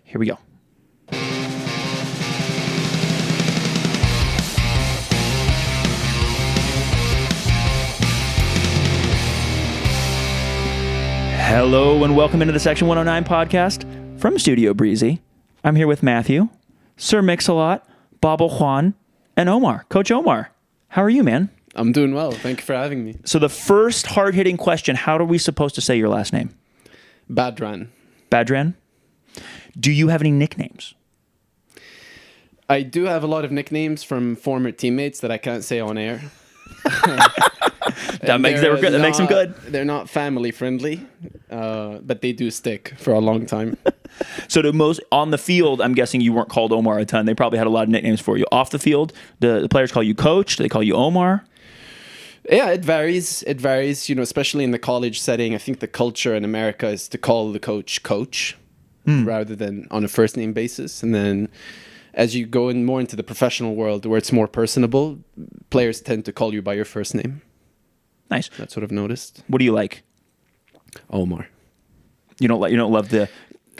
Here we go. Hello and welcome into the Section 109 podcast from Studio Breezy. I'm here with Matthew, Sir Mix-a-Lot, Bobble Juan, and Omar. Coach Omar, how are you, man? I'm doing well. Thank you for having me. So the first hard-hitting question, how are we supposed to say your last name? Badran. Badran? Do you have any nicknames? I do have a lot of nicknames from former teammates that I can't say on air. That makes them good. They're not family friendly, but they do stick for a long time. So on the field, I'm guessing you weren't called Omar a ton. They probably had a lot of nicknames for you. Off the field, the players call you Coach. Do they call you Omar? Yeah, it varies. It varies, especially in the college setting. I think the culture in America is to call the coach rather than on a first name basis. And then as you go more into the professional world where it's more personable, players tend to call you by your first name. Nice. That's what I've noticed. What do you like? Omar. You don't love the,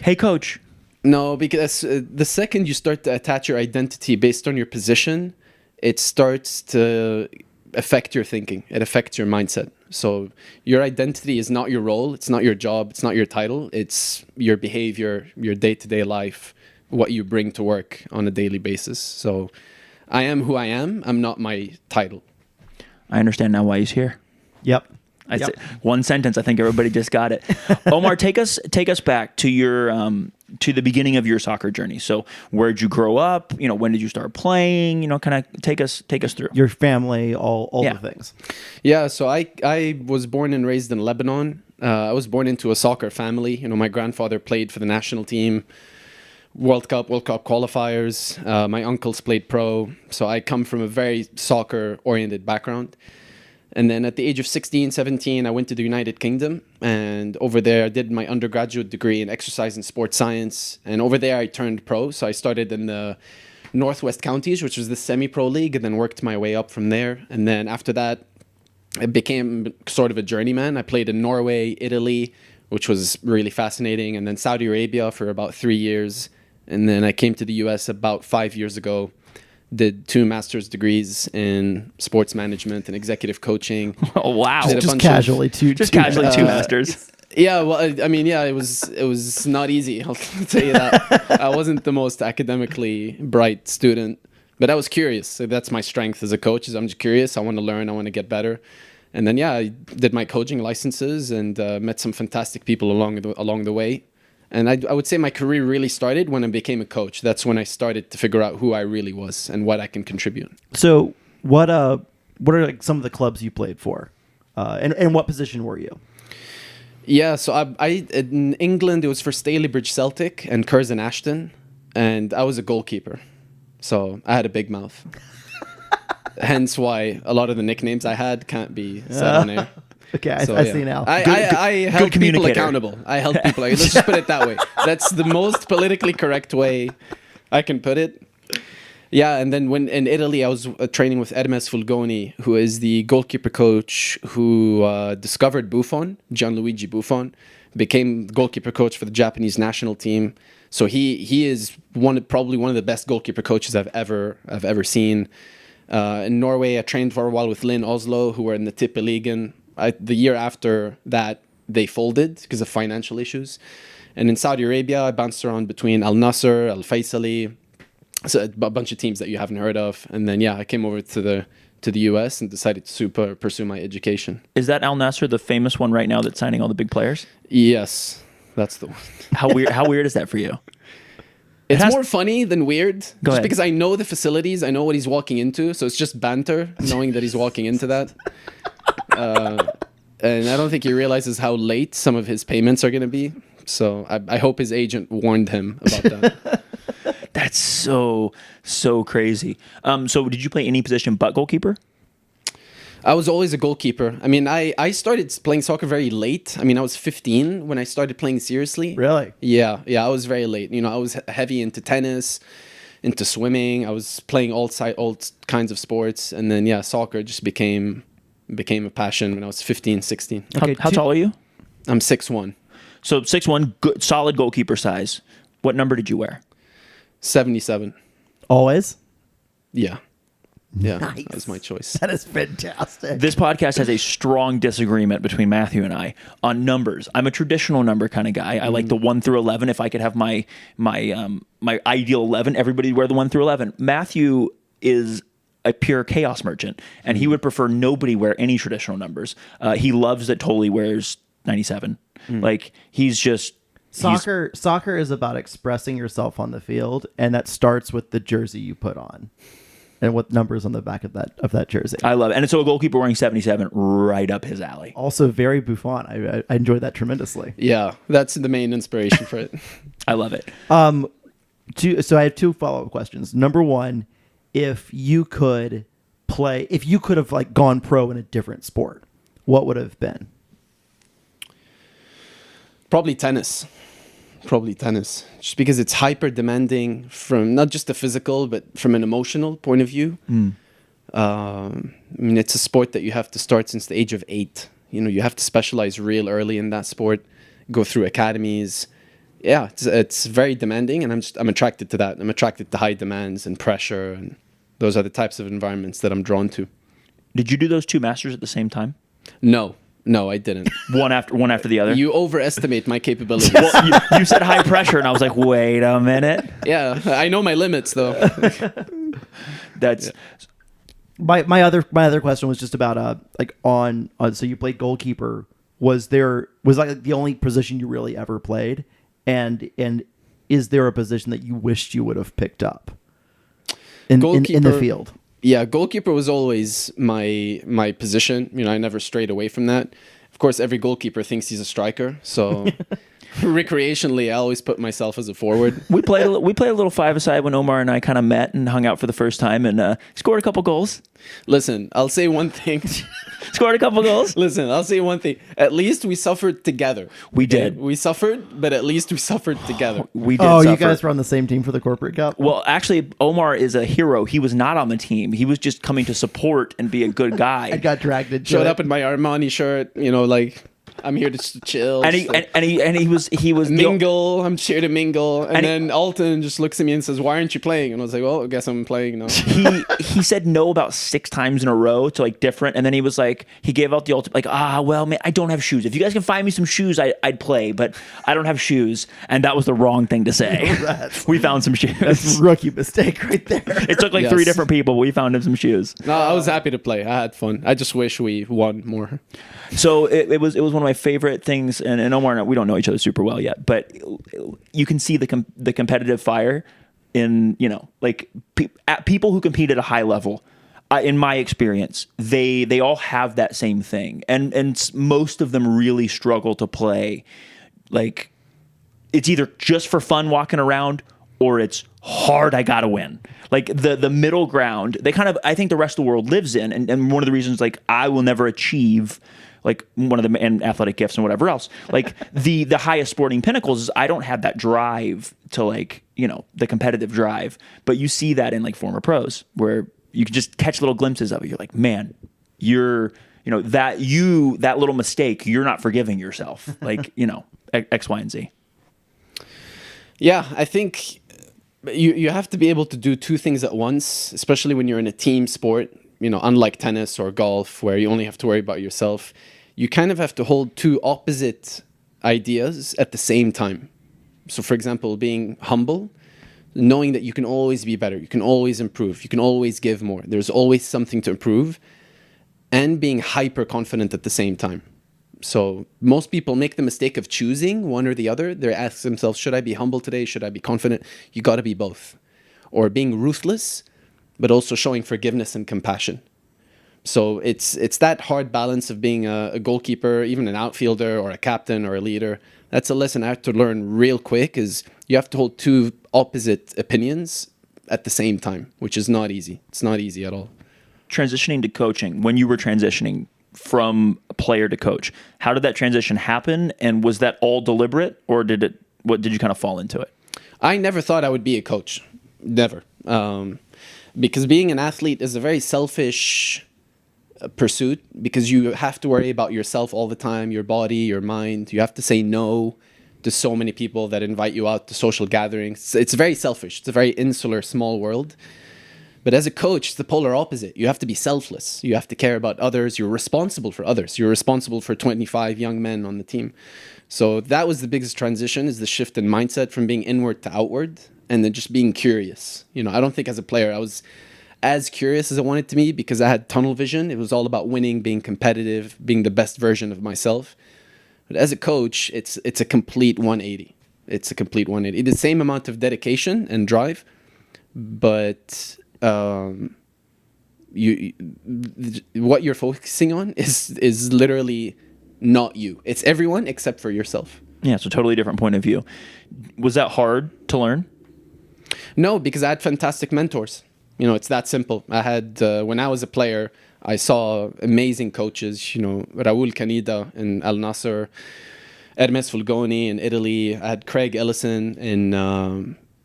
hey, Coach. No, because the second you start to attach your identity based on your position, it starts to affect your thinking. It affects your mindset. So your identity is not your role. It's not your job. It's not your title. It's your behavior, your day-to-day life, what you bring to work on a daily basis. So I am who I am. I'm not my title. I understand now why he's here. Yep. One sentence. I think everybody just got it. Omar, take us back to your to the beginning of your soccer journey. So where did you grow up? When did you start playing? Kind of take us through Your family, all Yeah. the things. Yeah, so I was born and raised in Lebanon. I was born into a soccer family. My grandfather played for the national team, World Cup qualifiers. My uncles played pro. So I come from a very soccer-oriented background. And then at the age of 16, 17, I went to the United Kingdom. And over there, I did my undergraduate degree in exercise and sports science. And over there, I turned pro. So I started in the Northwest Counties, which was the semi-pro league, and then worked my way up from there. And then after that, I became sort of a journeyman. I played in Norway, Italy, which was really fascinating. And then Saudi Arabia for about 3 years. And then I came to the US about 5 years ago. Did 2 master's degrees in sports management and executive coaching. Oh, wow. Just casually, two masters. Yeah, well, it was not easy. I'll tell you that. I wasn't the most academically bright student, but I was curious. So that's my strength as a coach. Is I'm just curious. I want to learn. I want to get better. And then I did my coaching licenses and met some fantastic people along the way. And I would say my career really started when I became a coach. That's when I started to figure out who I really was and what I can contribute. So what are some of the clubs you played for? And what position were you? Yeah, so I in England, it was for Stalybridge Celtic and Curzon Ashton. And I was a goalkeeper. So I had a big mouth. Hence why a lot of the nicknames I had can't be said on air. Okay, I see now. I held people accountable. Let's just put it that way. That's the most politically correct way I can put it. Yeah, and then when in Italy, I was training with Hermes Fulgoni, who is the goalkeeper coach who discovered Buffon, Gianluigi Buffon, became goalkeeper coach for the Japanese national team. So he is probably one of the best goalkeeper coaches I've ever seen. In Norway, I trained for a while with Lyn Oslo, who were in the Tippeligaen. The year after that, they folded because of financial issues. And in Saudi Arabia, I bounced around between Al Nasser, Al Faisali, so a bunch of teams that you haven't heard of. And then, I came over to the US and decided to pursue my education. Is that Al Nasser, the famous one right now that's signing all the big players? Yes, that's the one. How weird is that for you? It's more funny than weird. Go ahead. Because I know the facilities, I know what he's walking into. So it's just banter, knowing that he's walking into that. And I don't think he realizes how late some of his payments are going to be. So I hope his agent warned him about that. That's so crazy. So did you play any position but goalkeeper? I was always a goalkeeper. I mean, I started playing soccer very late. I mean, I was 15 when I started playing seriously. Really? Yeah, I was very late. I was heavy into tennis, into swimming. I was playing all kinds of sports. And then, soccer just became a passion when I was 15, 16. Okay, how tall are you? I'm 6'1". So 6'1", good, solid goalkeeper size. What number did you wear? 77. Always. Yeah. Yeah, Nice. that was my choice. That is fantastic. This podcast has a strong disagreement between Matthew and I on numbers. I'm a traditional number kind of guy. I like the 1 through 11. If I could have my ideal 11, everybody would wear the 1 through 11. Matthew is a pure chaos merchant, and he would prefer nobody wear any traditional numbers. He loves that Tolly wears 97. Like, he's just... Soccer is about expressing yourself on the field, and that starts with the jersey you put on and what numbers on the back of that jersey. I love it. And so a goalkeeper wearing 77, right up his alley. Also very Buffon. I enjoyed that tremendously. Yeah, that's the main inspiration for it. I love it. So I have 2 follow-up questions. Number 1, if you could have like gone pro in a different sport, what would it have been? Probably tennis. Just because it's hyper demanding from not just the physical, but from an emotional point of view. I mean, it's a sport that you have to start since the age of 8. You know, you have to specialize real early in that sport, go through academies. Yeah, it's very demanding, and I'm attracted to that. I'm attracted to high demands and pressure, and those are the types of environments that I'm drawn to. Did you do those 2 masters at the same time? No, I didn't. One after the other? You overestimate my capabilities. Well, you said high pressure, and I was like, wait a minute. Yeah, I know my limits, though. That's... My other question was just about so you played goalkeeper. Was like the only position you really ever played, and is there a position that you wished you would have picked up in the field? Yeah, goalkeeper was always my position. You know, I never strayed away from that. Of course, every goalkeeper thinks he's a striker, so recreationally, I always put myself as a forward. We played a little 5-a-side when Omar and I kind of met and hung out for the first time, and scored a couple goals. Listen, I'll say one thing. Scored a couple goals. Listen, I'll say one thing. At least we suffered together. We did. We suffered, but at least we suffered together. We did. Oh, suffer. you guys were on the same team for the corporate cup? Well, actually, Omar is a hero. He was not on the team. He was just coming to support and be a good guy. I got dragged into Showed it. up in my Armani shirt, you know, like I'm here to chill. And he was mingle. I'm here to mingle. And then Alton just looks at me and says, "Why aren't you playing?" And I was like, "Well, I guess I'm playing now." He said no about 6 times in a row to like different, and then he was like, he gave out the ultimate, like, well, man, I don't have shoes. If you guys can find me some shoes, I'd play, but I don't have shoes. And that was the wrong thing to say. We found some shoes. That's a rookie mistake right there. It took like 3 different people, but we found him some shoes. No, I was happy to play. I had fun. I just wish we won more. So it was one of my favorite things, and Omar and I, we don't know each other super well yet, but you can see the competitive fire in, you know, like people who compete at a high level. In my experience, they all have that same thing, and most of them really struggle to play. Like, it's either just for fun walking around, or it's hard, I gotta win. Like the middle ground, they kind of, I think the rest of the world lives in, and one of the reasons, like, I will never achieve like one of the and athletic gifts and whatever else, like the highest sporting pinnacles, is I don't have that drive to, like, you know, the competitive drive. But you see that in like former pros, where you can just catch little glimpses of it. You're like, man, you know, that little mistake, you're not forgiving yourself. Like, you know, X, Y, and Z. Yeah, I think you have to be able to do 2 things at once, especially when you're in a team sport. You know, unlike tennis or golf, where you only have to worry about yourself, you kind of have to hold 2 opposite ideas at the same time. So, for example, being humble, knowing that you can always be better, you can always improve, you can always give more, there's always something to improve, and being hyper confident at the same time. So most people make the mistake of choosing one or the other. They ask themselves, should I be humble today? Should I be confident? You got to be both. Or being ruthless, but also showing forgiveness and compassion. So it's that hard balance of being a goalkeeper, even an outfielder or a captain or a leader. That's a lesson I had to learn real quick, is you have to hold 2 opposite opinions at the same time, which is not easy. It's not easy at all. Transitioning to coaching, when you were transitioning from player to coach, how did that transition happen? And was that all deliberate, or did you kind of fall into it? I never thought I would be a coach. Never. Because being an athlete is a very selfish pursuit, because you have to worry about yourself all the time, your body, your mind. You have to say no There's so many people that invite you out to social gatherings. It's very selfish. It's a very insular, small world. But as a coach, it's the polar opposite. You have to be selfless. You have to care about others. You're responsible for others. You're responsible for 25 young men on the team. So that was the biggest transition, is the shift in mindset from being inward to outward, and then just being curious. You know, I don't think as a player I was as curious as I wanted to be, because I had tunnel vision. It was all about winning, being competitive, being the best version of myself. But as a coach, it's a complete 180. It's a complete 180. The same amount of dedication and drive, but what you're focusing on is literally not you. It's everyone except for yourself. Yeah, it's a totally different point of view. Was that hard to learn? No, because I had fantastic mentors. You know, it's that simple. I had, when I was a player, I saw amazing coaches, you know, Raul Canida in Al Nassr, Hermes Fulgoni in Italy. I had Craig Ellison in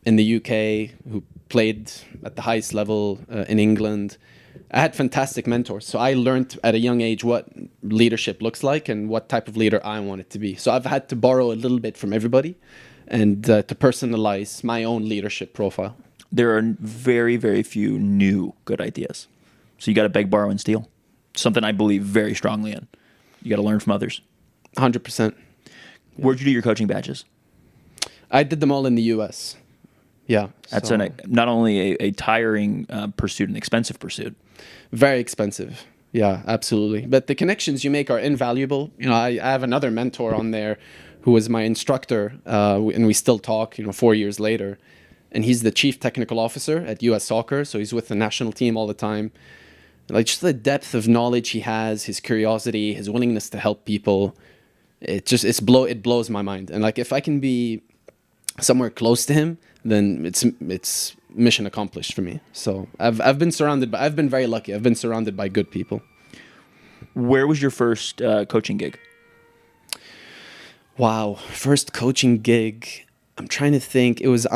the UK, who played at the highest level in England. I had fantastic mentors. So I learned at a young age what leadership looks like and what type of leader I wanted to be. So I've had to borrow a little bit from everybody and to personalize my own leadership profile. There are very, very few new good ideas. So you got to beg, borrow, and steal. Something I believe very strongly in. You got to learn from others. 100%. Where'd you do your coaching badges? I did them all in the US. Yeah. That's so not only a tiring pursuit, an expensive pursuit. very expensive. Yeah, absolutely. But the connections you make are invaluable. You know, I have another mentor on there who was my instructor, and we still talk, 4 years later. And he's the chief technical officer at U.S. Soccer, so he's with the national team all the time. Like, just the depth of knowledge he has, his curiosity, his willingness to help people, it blows my mind. And like, if I can be somewhere close to him, then it's mission accomplished for me. So I've been very lucky. I've been surrounded by good people. Where was your first coaching gig? Wow, first coaching gig. I'm trying to think. It was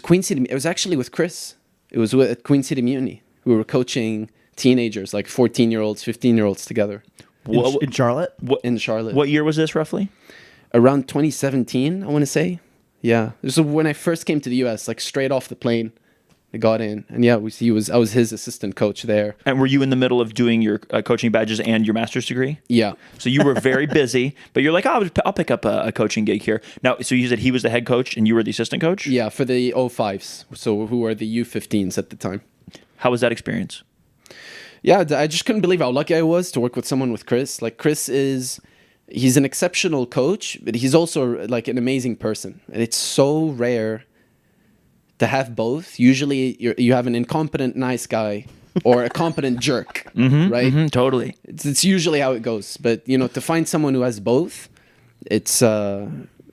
Queen City. It was actually with Chris. It was at Queen City Mutiny. We were coaching teenagers, like 14-year-olds, 15-year-olds together. In Charlotte? In Charlotte. What year was this roughly? Around 2017, I want to say. Yeah. This was when I first came to the US, like straight off the plane. I got in. And yeah, I was his assistant coach there. And were you in the middle of doing your coaching badges and your master's degree? Yeah. So you were very busy, but you're like, oh, I'll pick up a coaching gig here. Now, so you said he was the head coach and you were the assistant coach? Yeah, for the 05s. So who were the U15s at the time. How was that experience? Yeah, I just couldn't believe how lucky I was to work with someone with Chris. Like, he's an exceptional coach, but he's also like an amazing person. And it's so rare to have both. Usually you have an incompetent nice guy or a competent jerk, right? Mm-hmm, totally. It's usually how it goes. But, to find someone who has both, it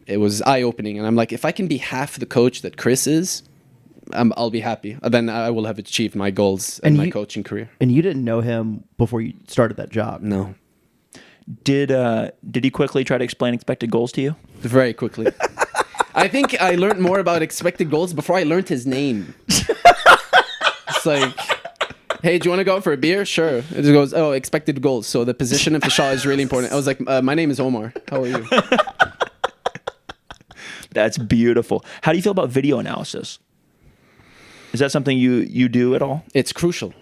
was eye-opening. And I'm like, if I can be half the coach that Chris is, I'll be happy. Then I will have achieved my goals in my coaching career. And you didn't know him before you started that job? No. Did he quickly try to explain expected goals to you? Very quickly. I think I learned more about expected goals before I learned his name. It's like, hey, do you want to go out for a beer? Sure. It just goes, oh, expected goals. So the position of the shot is really important. I was like, my name is Omar. How are you? That's beautiful. How do you feel about video analysis? Is that something you do at all? It's crucial.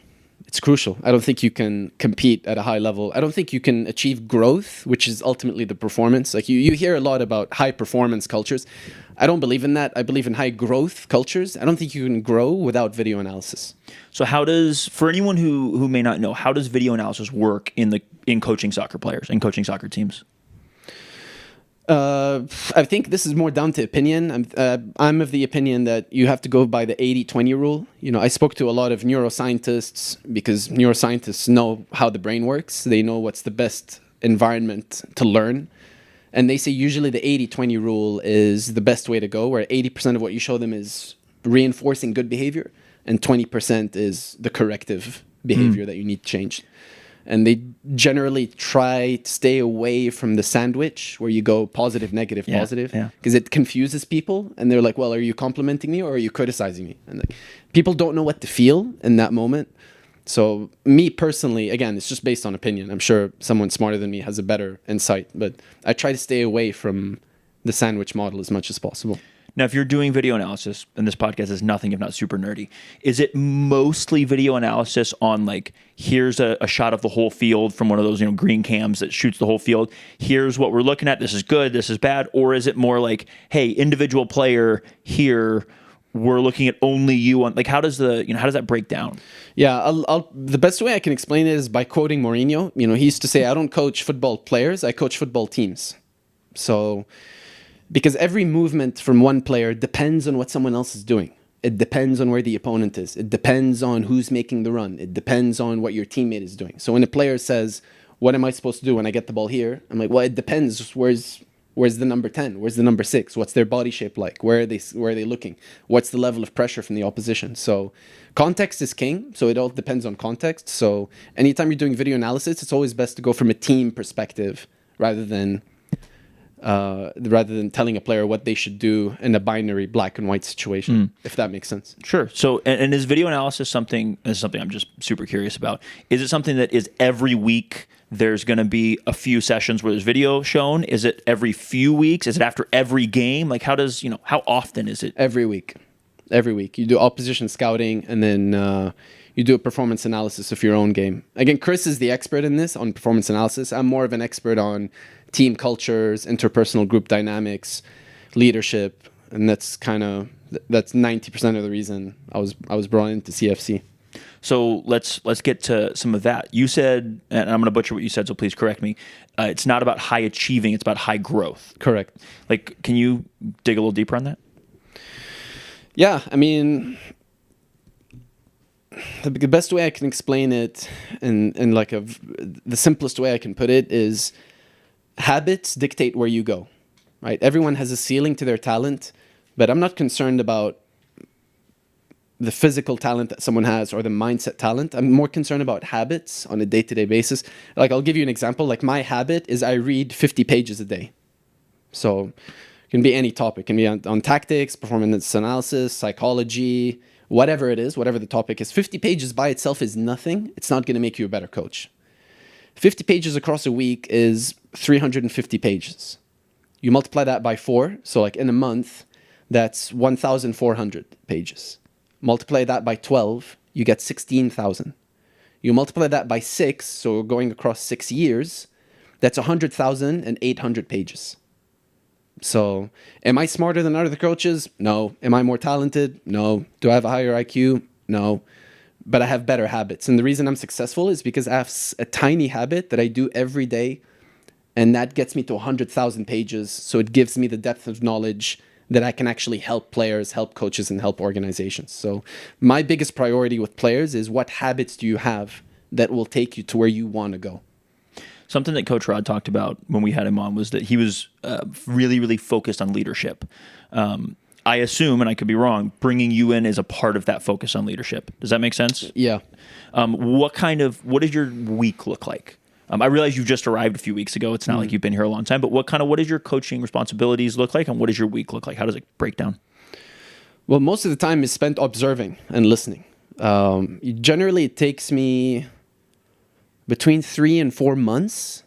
It's crucial. I don't think you can compete at a high level. I don't think you can achieve growth, which is ultimately the performance. Like you hear a lot about high performance cultures. I don't believe in that. I believe in high growth cultures. I don't think you can grow without video analysis. So for anyone who may not know, how does video analysis work in coaching soccer players and coaching soccer teams? I think this is more down to opinion. I'm of the opinion that you have to go by the 80-20 rule. I spoke to a lot of neuroscientists because neuroscientists know how the brain works. They know what's the best environment to learn. And they say usually the 80-20 rule is the best way to go, where 80% of what you show them is reinforcing good behavior and 20% is the corrective behavior that you need changed. And they generally try to stay away from the sandwich where you go positive, negative, positive, because it confuses people. And they're like, well, are you complimenting me or are you criticizing me? And like, people don't know what to feel in that moment. So me personally, again, it's just based on opinion. I'm sure someone smarter than me has a better insight, but I try to stay away from the sandwich model as much as possible. Now, if you're doing video analysis, and this podcast is nothing if not super nerdy, is it mostly video analysis on like, here's a shot of the whole field from one of those, green cams that shoots the whole field. Here's what we're looking at. This is good. This is bad. Or is it more like, hey, individual player here, we're looking at only you on, like, how does how does that break down? Yeah, the best way I can explain it is by quoting Mourinho. He used to say, I don't coach football players, I coach football teams. So, because every movement from one player depends on what someone else is doing. It depends on where the opponent is. It depends on who's making the run. It depends on what your teammate is doing. So when a player says, what am I supposed to do when I get the ball here? I'm like, well, it depends. Where's the number 10? Where's the number 6? What's their body shape like? Where are they looking? What's the level of pressure from the opposition? So context is king. So it all depends on context. So anytime you're doing video analysis, it's always best to go from a team perspective rather than telling a player what they should do in a binary black and white situation, if that makes sense. Sure. So, and is video analysis something I'm just super curious about? Is it something that is every week there's going to be a few sessions where there's video shown? Is it every few weeks? Is it after every game? Like, how often is it? Every week. You do opposition scouting, and then you do a performance analysis of your own game. Again, Chris is the expert in this, on performance analysis. I'm more of an expert on team cultures, interpersonal group dynamics, leadership, and that's 90% of the reason I was brought into CFC. So let's get to some of that. You said, and I'm going to butcher what you said, so please correct me. It's not about high achieving; it's about high growth. Correct. Like, can you dig a little deeper on that? Yeah, I mean, the best way I can explain it, and the simplest way I can put it is, habits dictate where you go, right? Everyone has a ceiling to their talent, but I'm not concerned about the physical talent that someone has or the mindset talent. I'm more concerned about habits on a day-to-day basis. Like, I'll give you an example. Like, my habit is I read 50 pages a day. So it can be any topic. It can be on tactics, performance analysis, psychology, whatever it is, whatever the topic is. 50 pages by itself is nothing. It's not going to make you a better coach. 50 pages across a week is 350 pages. You multiply that by 4, so like in a month, that's 1,400 pages. Multiply that by 12, you get 16,000. You multiply that by 6, so going across 6 years, that's 100,800 pages. So, am I smarter than other coaches? No. Am I more talented? No. Do I have a higher IQ? No. But I have better habits. And the reason I'm successful is because I have a tiny habit that I do every day, and that gets me to 100,000 pages. So it gives me the depth of knowledge that I can actually help players, help coaches, and help organizations. So my biggest priority with players is, what habits do you have that will take you to where you want to go? Something that Coach Rod talked about when we had him on was that he was really, really focused on leadership. I assume, and I could be wrong, bringing you in is a part of that focus on leadership. Does that make sense? Yeah. What does your week look like? I realize you've just arrived a few weeks ago. It's not like you've been here a long time, but what does your coaching responsibilities look like, and what does your week look like? How does it break down? Well, most of the time is spent observing and listening. Generally, it takes me between 3 and 4 months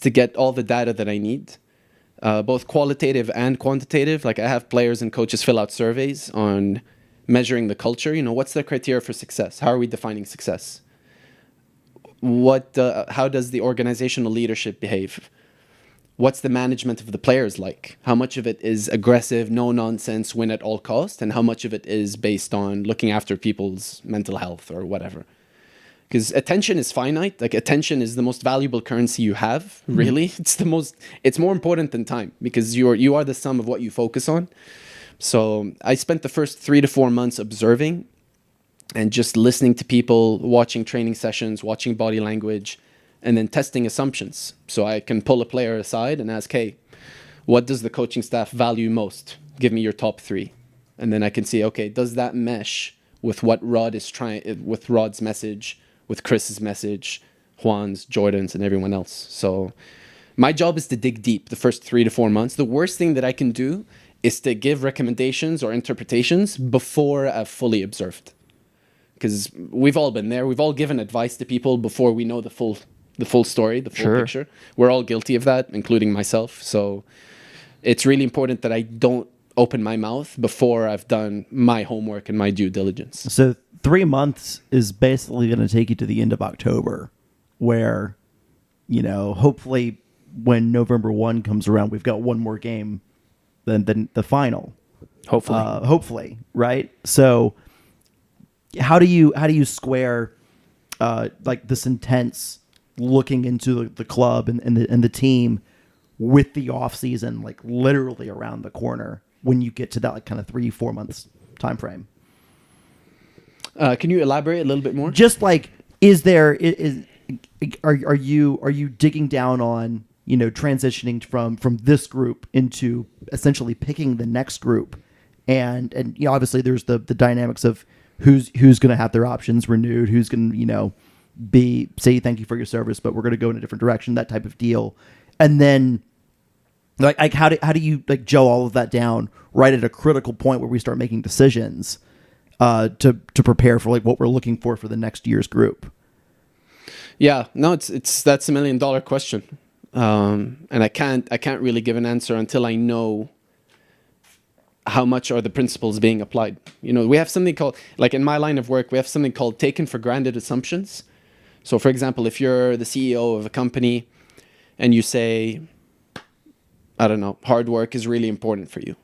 to get all the data that I need, both qualitative and quantitative. Like, I have players and coaches fill out surveys on measuring the culture. What's the criteria for success? How are we defining success? How does the organizational leadership behave? What's the management of the players like? How much of it is aggressive, no nonsense, win at all cost, and how much of it is based on looking after people's mental health or whatever? Because attention is finite. Like, attention is the most valuable currency you have. Really, it's more important than time, because you are the sum of what you focus on. So I spent the first 3 to 4 months observing and just listening to people, watching training sessions, watching body language, and then testing assumptions. So I can pull a player aside and ask, hey, what does the coaching staff value most? Give me your top 3. And then I can see, okay, does that mesh with what Rod is trying, with Rod's message, with Chris's message, Juan's, Jordan's, and everyone else. So my job is to dig deep the first 3 to 4 months. The worst thing that I can do is to give recommendations or interpretations before I've fully observed. because we've all been there. We've all given advice to people before we know the full story, the full Sure. picture. We're all guilty of that, including myself. So it's really important that I don't open my mouth before I've done my homework and my due diligence. So 3 months is basically going to take you to the end of October, where, hopefully when November 1 comes around, we've got one more game than the final. Hopefully, right? So how do you square like this intense looking into the club and the team with the off season, like literally around the corner when you get to that like kind of 3-4 months time frame? Can you elaborate a little bit more? Just like, are you digging down on, transitioning from this group into essentially picking the next group, and obviously there's the dynamics of who's going to have their options renewed, who's going to say thank you for your service, but we're going to go in a different direction, that type of deal, and then like how do you like gel all of that down right at a critical point where we start making decisions to prepare for like what we're looking for the next year's group? Yeah, no, that's $1 million question, and I can't really give an answer until I know how much are the principles being applied. We have something called, like in my line of work, we have something called taken for granted assumptions. So, for example, if you're the CEO of a company and you say, I don't know, hard work is really important for you.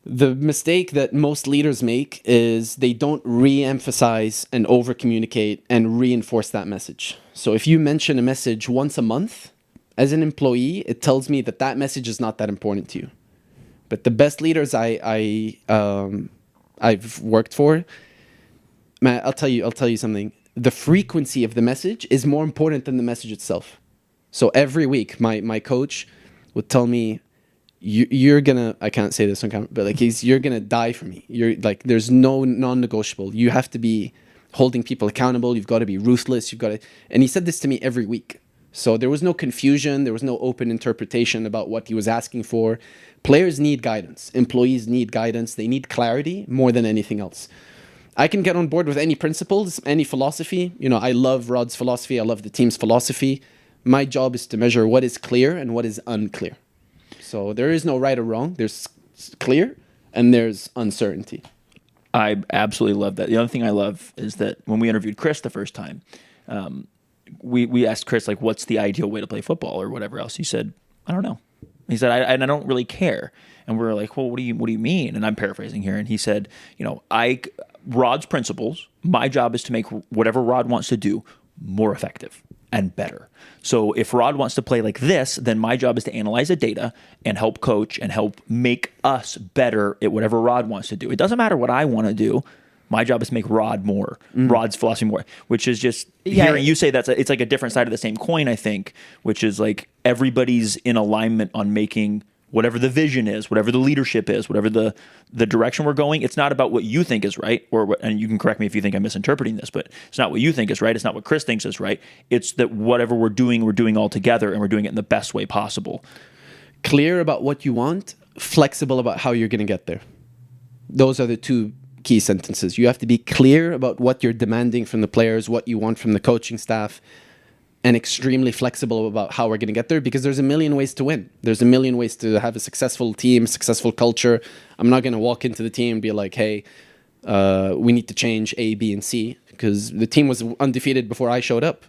The mistake that most leaders make is they don't re-emphasize and over-communicate and reinforce that message. So if you mention a message once a month, as an employee, it tells me that message is not that important to you. But the best leaders I've worked for, man, I'll tell you something. The frequency of the message is more important than the message itself. So every week, my coach would tell me, you're gonna, I can't say this on camera, but like you're gonna die for me. You're like, there's no non-negotiable. You have to be holding people accountable. You've got to be ruthless. And he said this to me every week. So there was no confusion. There was no open interpretation about what he was asking for. Players need guidance. Employees need guidance. They need clarity more than anything else. I can get on board with any principles, any philosophy. I love Rod's philosophy. I love the team's philosophy. My job is to measure what is clear and what is unclear. So there is no right or wrong. There's clear and there's uncertainty. I absolutely love that. The other thing I love is that when we interviewed Chris the first time, we asked Chris, like, what's the ideal way to play football or whatever else. He said, I don't know. He said, I don't really care. And we were like, well, what do you mean? And I'm paraphrasing here. And he said, Rod's principles, my job is to make whatever Rod wants to do more effective and better. So if Rod wants to play like this, then my job is to analyze the data and help coach and help make us better at whatever Rod wants to do. It doesn't matter what I want to do. My job is to make Rod's philosophy more, which is just hearing you say it's like a different side of the same coin, I think, which is like everybody's in alignment on making whatever the vision is, whatever the leadership is, whatever the direction we're going. It's not about what you think is right, and you can correct me if you think I'm misinterpreting this, but it's not what you think is right. It's not what Chris thinks is right. It's that whatever we're doing all together, and we're doing it in the best way possible. Clear about what you want, flexible about how you're going to get there. Those are the two key sentences. You have to be clear about what you're demanding from the players, what you want from the coaching staff, and extremely flexible about how we're going to get there, because there's a million ways to win. There's a million ways to have a successful team, successful culture. I'm not going to walk into the team and be like, hey, we need to change A, B, and C, because the team was undefeated before I showed up.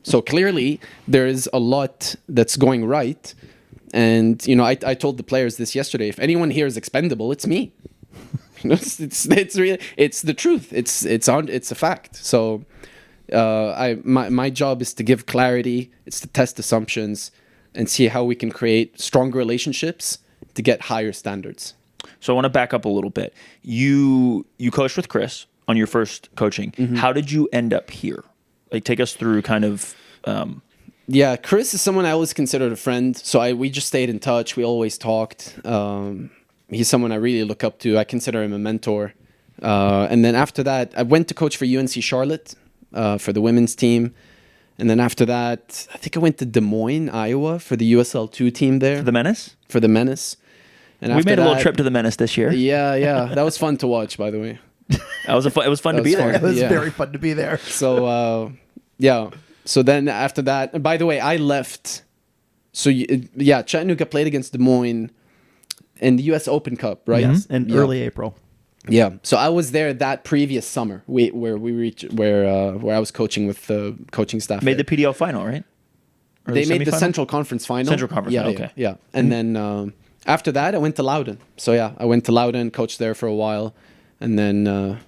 So clearly there is a lot that's going right. And, I told the players this yesterday. If anyone here is expendable, it's me. It's really, it's the truth. It's a fact. So my job is to give clarity. It's to test assumptions and see how we can create stronger relationships to get higher standards. So I want to back up a little bit. You coached with Chris on your first coaching. Mm-hmm. How did you end up here? Like, take us through kind of. Yeah, Chris is someone I always considered a friend. So we just stayed in touch. We always talked. He's someone I really look up to. I consider him a mentor. And then after that, I went to coach for UNC Charlotte for the women's team. And then after that, I think I went to Des Moines, Iowa for the USL2 team there. For the Menace? For the Menace. And we made a little trip to the Menace this year. Yeah. That was fun to watch, by the way. It was fun to was be there. fun. It was Yeah. very fun to be there. So yeah. So then after that, and by the way, I left. So yeah, Chattanooga played against Des Moines in the U.S. Open Cup, right? Yes, in Yeah. early April. Yeah. So I was there that previous summer, where I was coaching with the coaching staff. Made there. the PDL final, right? Or They made the semifinal? Central Conference final. Central Conference, yeah, okay. Yeah. And then after that, I went to Loudoun. So yeah, I went to Loudoun, coached there for a while, and then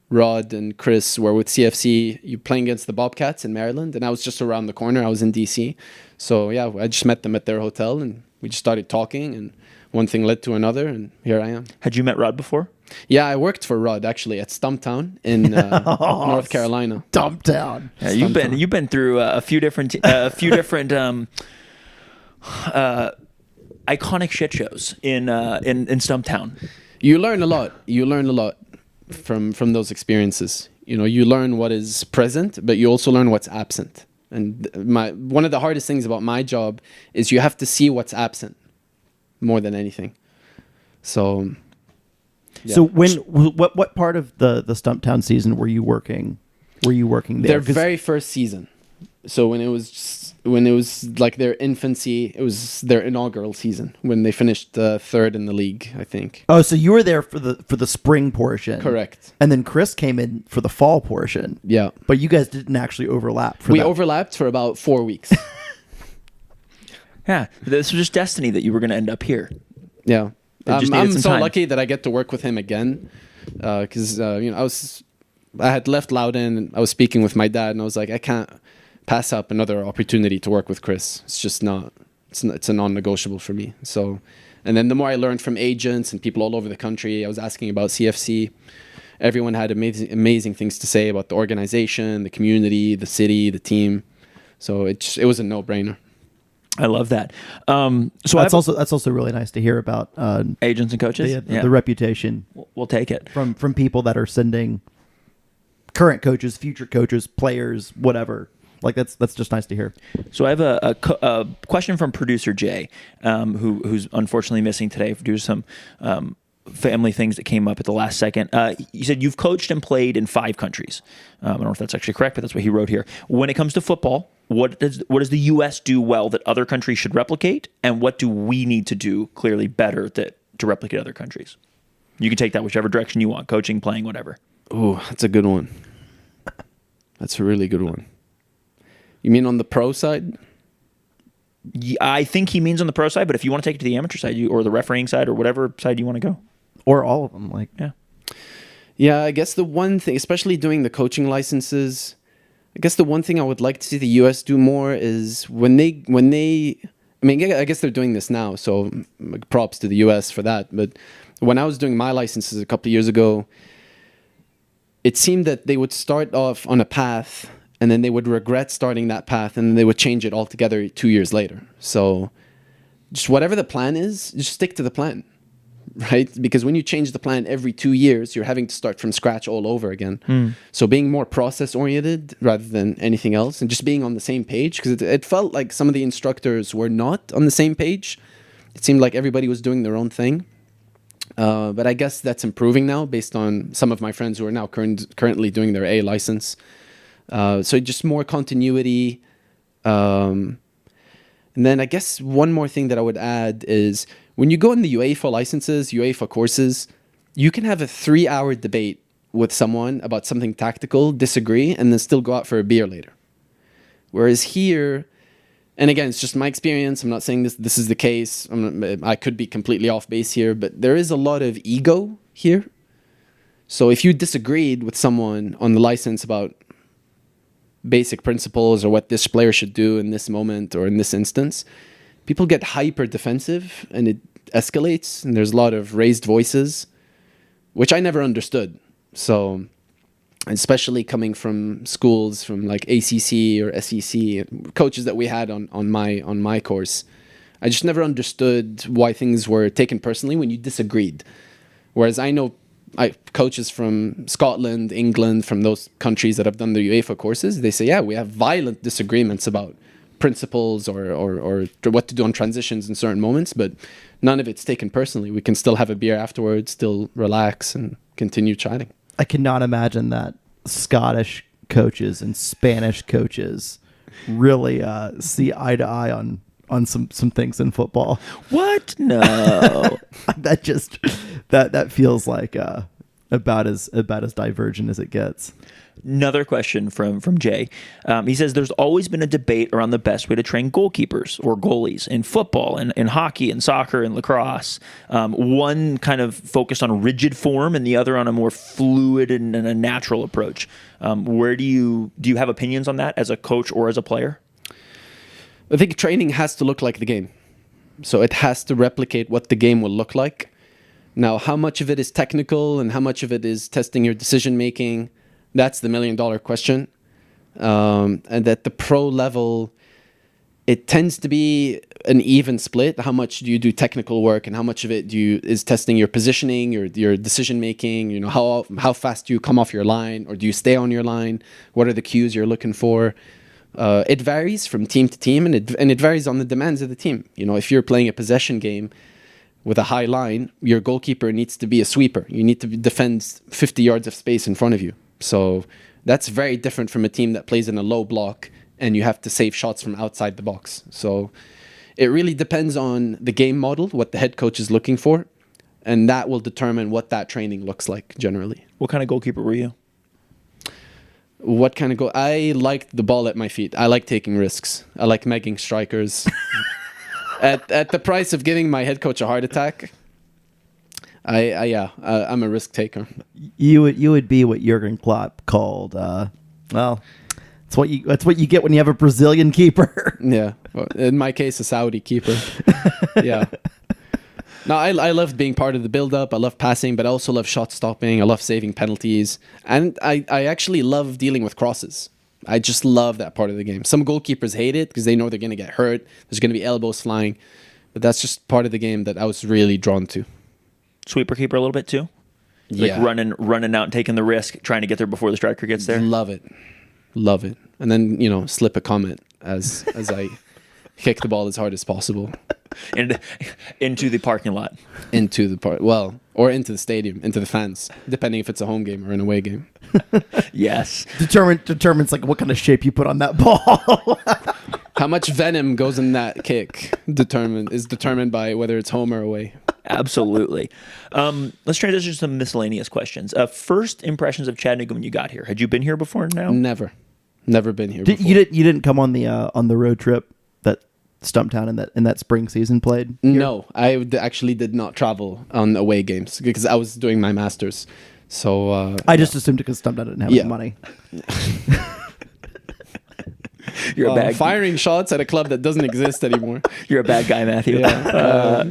Rod and Chris were with CFC. You playing against the Bobcats in Maryland, and I was just around the corner. I was in DC. So yeah, I just met them at their hotel, and we just started talking, and one thing led to another, and here I am. Had you met Rod before? Yeah, I worked for Rod actually at Stumptown in North Carolina. Dumptown. Yeah, you've been through a few different iconic shit shows in Stumptown. You learn a lot. You learn a lot from those experiences. You know, you learn what is present, but you also learn what's absent. And one of the hardest things about my job is you have to see what's absent more than anything. So, yeah. So what part of the Stumptown season were you working? Were you working there? Their very first season. So when it was like their infancy, it was their inaugural season when they finished third in the league, I think. Oh, so you were there for the spring portion. Correct. And then Chris came in for the fall portion. Yeah. But you guys didn't actually overlap for We that. overlapped for about 4 weeks. Yeah, this was just destiny that you were going to end up here. Yeah. They just needed I'm some so time. lucky that I get to work with him again. Because, I had left Loudoun and I was speaking with my dad and I was like, I can't pass up another opportunity to work with Chris. It's just it's a non-negotiable for me. So, and then the more I learned from agents and people all over the country, I was asking about CFC. Everyone had amazing things to say about the organization, the community, the city, the team. So it was a no-brainer. I love that. So that's also really nice to hear about agents and coaches. the reputation We'll take it. from people that are sending current coaches, future coaches, players, whatever. Like that's just nice to hear. So I have a question from producer Jay, who's unfortunately missing today due to some family things that came up at the last second. You said you've coached and played in 5 countries. I don't know if that's actually correct, but that's what he wrote here. When it comes to football, what does the U.S. do well that other countries should replicate, and what do we need to do clearly better to replicate other countries? You can take that whichever direction you want, coaching, playing, whatever. Oh, that's a good one. That's a really good one. You mean on the pro side? Yeah, I think he means on the pro side, but if you want to take it to the amateur side, or the refereeing side, or whatever side you want to go. Or all of them. Like, Yeah. Yeah, I guess the one thing, especially doing the coaching licenses, I guess the one thing I would like to see the U.S. do more is when they, I mean, I guess they're doing this now, so props to the U.S. for that. But when I was doing my licenses a couple of years ago, it seemed that they would start off on a path and then they would regret starting that path and then they would change it altogether 2 years later. So just whatever the plan is, just stick to the plan. Right? Because when you change the plan every 2 years, you're having to start from scratch all over again. So being more process oriented rather than anything else and just being on the same page, because it felt like some of the instructors were not on the same page. It seemed like everybody was doing their own thing. But I guess that's improving now based on some of my friends who are now currently doing their A license. So just more continuity. And then I guess one more thing that I would add is when you go in the UEFA licenses, UEFA courses, you can have a 3-hour debate with someone about something tactical, disagree, and then still go out for a beer later. Whereas here, and again, it's just my experience. I'm not saying this is the case. I could be completely off base here, but there is a lot of ego here. So if you disagreed with someone on the license about basic principles or what this player should do in this moment or in this instance, people get hyper defensive and it escalates and there's a lot of raised voices, which I never understood. So especially coming from schools from like ACC or SEC, coaches that we had on my course, I just never understood why things were taken personally when you disagreed. Whereas I know coaches from Scotland, England, from those countries that have done the UEFA courses, they say, yeah, we have violent disagreements about principles or what to do on transitions in certain moments, but none of it's taken personally. We can still have a beer afterwards, still relax and continue chatting. I cannot imagine that Scottish coaches and Spanish coaches really see eye to eye on some things in football. What? No. that feels like about as divergent as it gets. Another question from Jay. He says there's always been a debate around the best way to train goalkeepers or goalies in football and in hockey and soccer and lacrosse. One kind of focused on rigid form and the other on a more fluid and a natural approach. Where do you have opinions on that as a coach or as a player? I think training has to look like the game. So it has to replicate what the game will look like. Now, how much of it is technical and how much of it is testing your decision making? That's the $1 million question. And at the pro level, it tends to be an even split. How much do you do technical work and how much of it is testing your positioning, your decision making? You know, how fast do you come off your line or do you stay on your line? What are the cues you're looking for? It varies from team to team and it varies on the demands of the team. You know, if you're playing a possession game with a high line, your goalkeeper needs to be a sweeper. You need to defend 50 yards of space in front of you. So that's very different from a team that plays in a low block and you have to save shots from outside the box. So it really depends on the game model, what the head coach is looking for, and that will determine what that training looks like generally. What kind of goalkeeper were you? What kind of goal? I liked the ball at my feet. I like taking risks. I like megging strikers. At the price of giving my head coach a heart attack, I'm a risk taker. You would be what Jurgen Klopp called, well, that's what you get when you have a Brazilian keeper. Yeah, well, in my case, a Saudi keeper. Yeah. No, I love being part of the build-up. I love passing, but I also love shot stopping. I love saving penalties, and I actually love dealing with crosses. I just love that part of the game. Some goalkeepers hate it because they know they're going to get hurt. There's going to be elbows flying, but that's just part of the game that I was really drawn to. Sweeper keeper a little bit too? Yeah. Like running out and taking the risk, trying to get there before the striker gets there? Love it. And then, slip a comment as I kick the ball as hard as possible. And into the parking lot. Into the or into the stadium, into the fans, depending if it's a home game or an away game. Yes. Determines like what kind of shape you put on that ball. How much venom goes in that kick is determined by whether it's home or away. Absolutely. Let's transition to some miscellaneous questions. First impressions of Chattanooga when you got here. Had you been here before now? Never been here before. You didn't come on the road trip that Stumptown in that spring season played? Here? No, I actually did not travel on away games because I was doing my masters. So I just assumed because Stumptown didn't have any money. You're a bad firing shots at a club that doesn't exist anymore. You're a bad guy, Matthew. Yeah.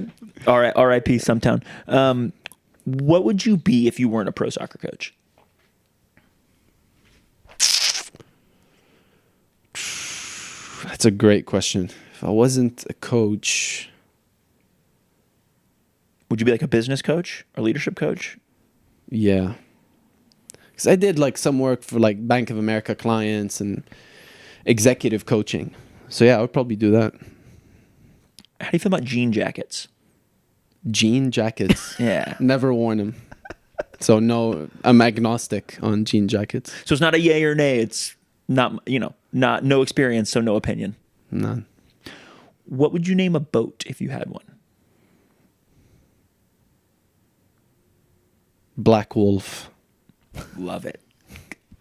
All right, R.I.P. Stumptown. What would you be if you weren't a pro soccer coach? That's a great question. If I wasn't a coach, Would you be like a business coach or leadership coach? yeah, because I did like some work for like Bank of America clients and executive coaching. So yeah, I would probably do that. How do you feel about jean jackets? Jean jackets. Yeah. Never worn them. So no, I'm agnostic on jean jackets. So it's not a yay or nay. It's not, no experience, so no opinion. None. What would you name a boat if you had one? Black Wolf. Love it.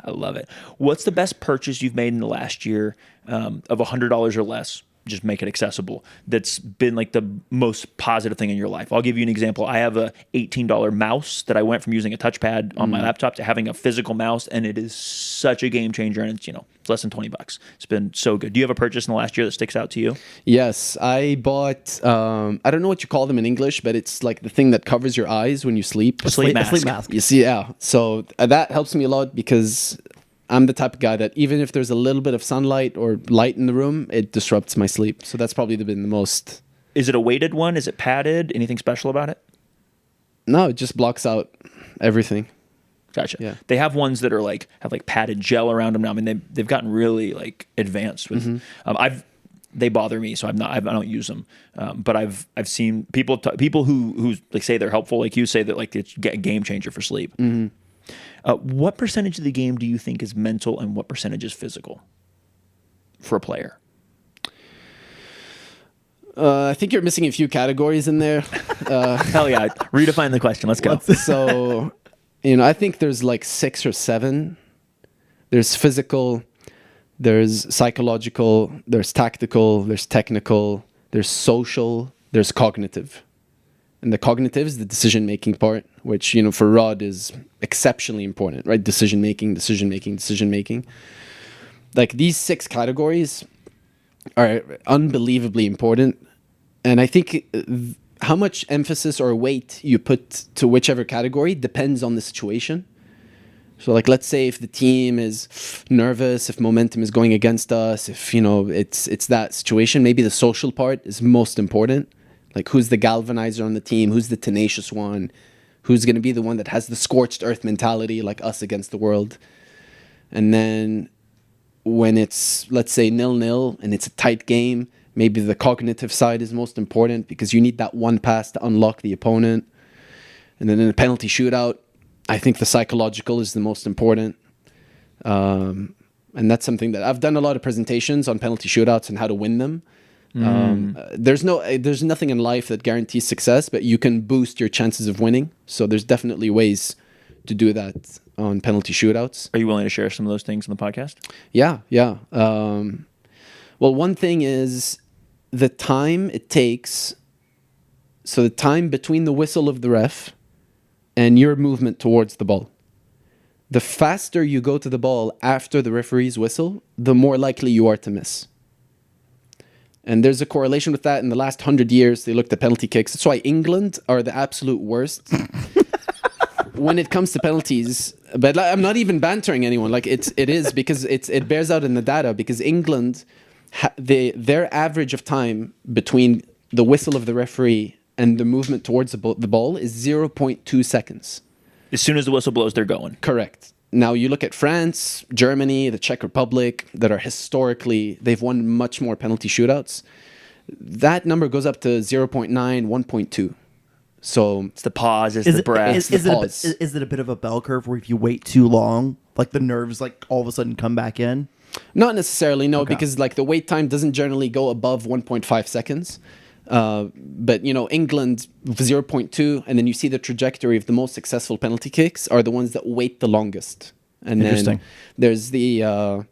I love it. What's the best purchase you've made in the last year of $100 or less? Just make it accessible. That's been like the most positive thing in your life. I'll give you an example. I have a $18 mouse that I went from using a touchpad on my laptop to having a physical mouse, and it is such a game changer. And it's less than $20. It's been so good. Do you have a purchase in the last year that sticks out to you? Yes, I bought. I don't know what you call them in English, but it's like the thing that covers your eyes when you sleep. A sleep mask. A sleep mask. You see, yeah. So that helps me a lot because I'm the type of guy that even if there's a little bit of sunlight or light in the room, it disrupts my sleep. So that's probably been the most. Is it a weighted one? Is it padded? Anything special about it? No, it just blocks out everything. Gotcha. Yeah. They have ones that are have padded gel around them now. I mean, they've gotten really advanced with. They bother me, so I don't use them. But I've seen people who say they're helpful, like you say that it's a game changer for sleep. Mm-hmm. What percentage of the game do you think is mental and what percentage is physical for a player? I think you're missing a few categories in there. Hell yeah. Redefine the question. Let's go. So, I think there's like 6 or 7. There's physical, there's psychological, there's tactical, there's technical, there's social, there's cognitive. And the cognitive is the decision-making part, which, for Rod is exceptionally important, right? Decision-making. Like these 6 categories are unbelievably important. And I think how much emphasis or weight you put to whichever category depends on the situation. So like, let's say if the team is nervous, if momentum is going against us, if, it's that situation, maybe the social part is most important. Like who's the galvanizer on the team? Who's the tenacious one? Who's going to be the one that has the scorched earth mentality, like us against the world? And then when it's, let's say, 0-0 and it's a tight game, maybe the cognitive side is most important because you need that one pass to unlock the opponent. And then in a penalty shootout, I think the psychological is the most important. And that's something that I've done a lot of presentations on penalty shootouts and how to win them. There's nothing in life that guarantees success, but you can boost your chances of winning. So there's definitely ways to do that on penalty shootouts. Are you willing to share some of those things on the podcast? Yeah. Well, one thing is the time it takes. So the time between the whistle of the ref and your movement towards the ball. The faster you go to the ball after the referee's whistle, the more likely you are to miss. And there's a correlation with that. In the last 100 years, they looked at penalty kicks. That's why England are the absolute worst when it comes to penalties. But I'm not even bantering anyone. Like it is because it bears out in the data. Because England, their average of time between the whistle of the referee and the movement towards the ball is 0.2 seconds. As soon as the whistle blows, they're going. Correct. Now, you look at France, Germany, the Czech Republic, that are historically, they've won much more penalty shootouts. That number goes up to 0.9, 1.2. So it's the pause, it's the breath. Is it a bit of a bell curve where if you wait too long, like the nerves like all of a sudden come back in? Not necessarily, no, because like the wait time doesn't generally go above 1.5 seconds. But England 0.2, and then you see the trajectory of the most successful penalty kicks are the ones that wait the longest. And then there's the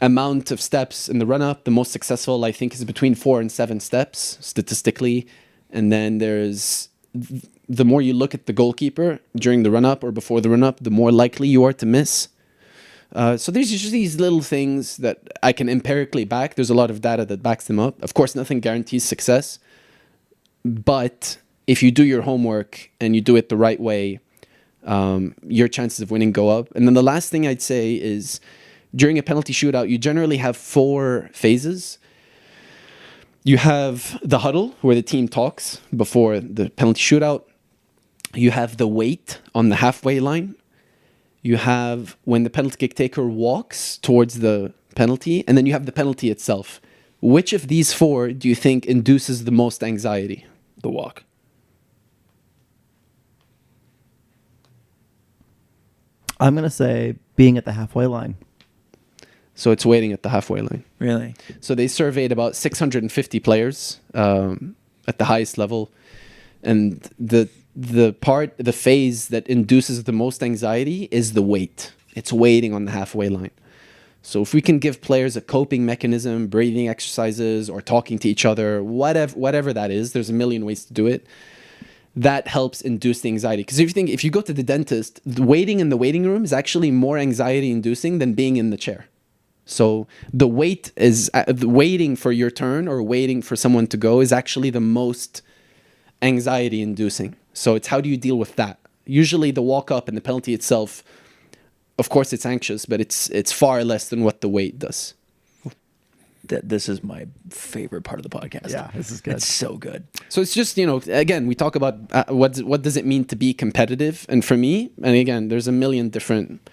amount of steps in the run-up. The most successful, I think, is between 4 and 7 steps statistically. And then there's the more you look at the goalkeeper during the run-up or before the run-up, the more likely you are to miss. So there's just these little things that I can empirically back. There's a lot of data that backs them up. Of course, nothing guarantees success. But if you do your homework and you do it the right way, your chances of winning go up. And then the last thing I'd say is during a penalty shootout, you generally have 4 phases. You have the huddle where the team talks before the penalty shootout. You have the wait on the halfway line. You have when the penalty kick taker walks towards the penalty, and then you have the penalty itself. Which of these 4 do you think induces the most anxiety? The walk. I'm going to say being at the halfway line. So it's waiting at the halfway line. Really? So they surveyed about 650 players at the highest level. And the phase that induces the most anxiety is the wait. It's waiting on the halfway line. So if we can give players a coping mechanism, breathing exercises, or talking to each other, whatever that is, there's a million ways to do it. That helps induce the anxiety. Because if you go to the dentist, the waiting in the waiting room is actually more anxiety inducing than being in the chair. So the wait is waiting for your turn or waiting for someone to go is actually the most anxiety inducing. So it's how do you deal with that? Usually the walk up and the penalty itself, of course it's anxious, but it's far less than what the wait does. This is my favorite part of the podcast. Yeah, this is good. It's so good. So it's just, again, we talk about what does it mean to be competitive? And for me, and again, there's a million different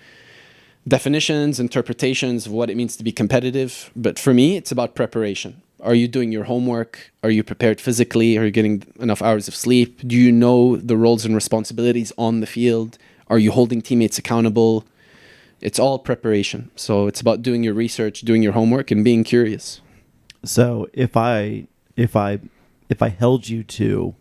definitions, interpretations of what it means to be competitive. But for me, it's about preparation. Are you doing your homework? Are you prepared physically? Are you getting enough hours of sleep? Do you know the roles and responsibilities on the field? Are you holding teammates accountable? It's all preparation. So it's about doing your research, doing your homework, and being curious. So if I held you to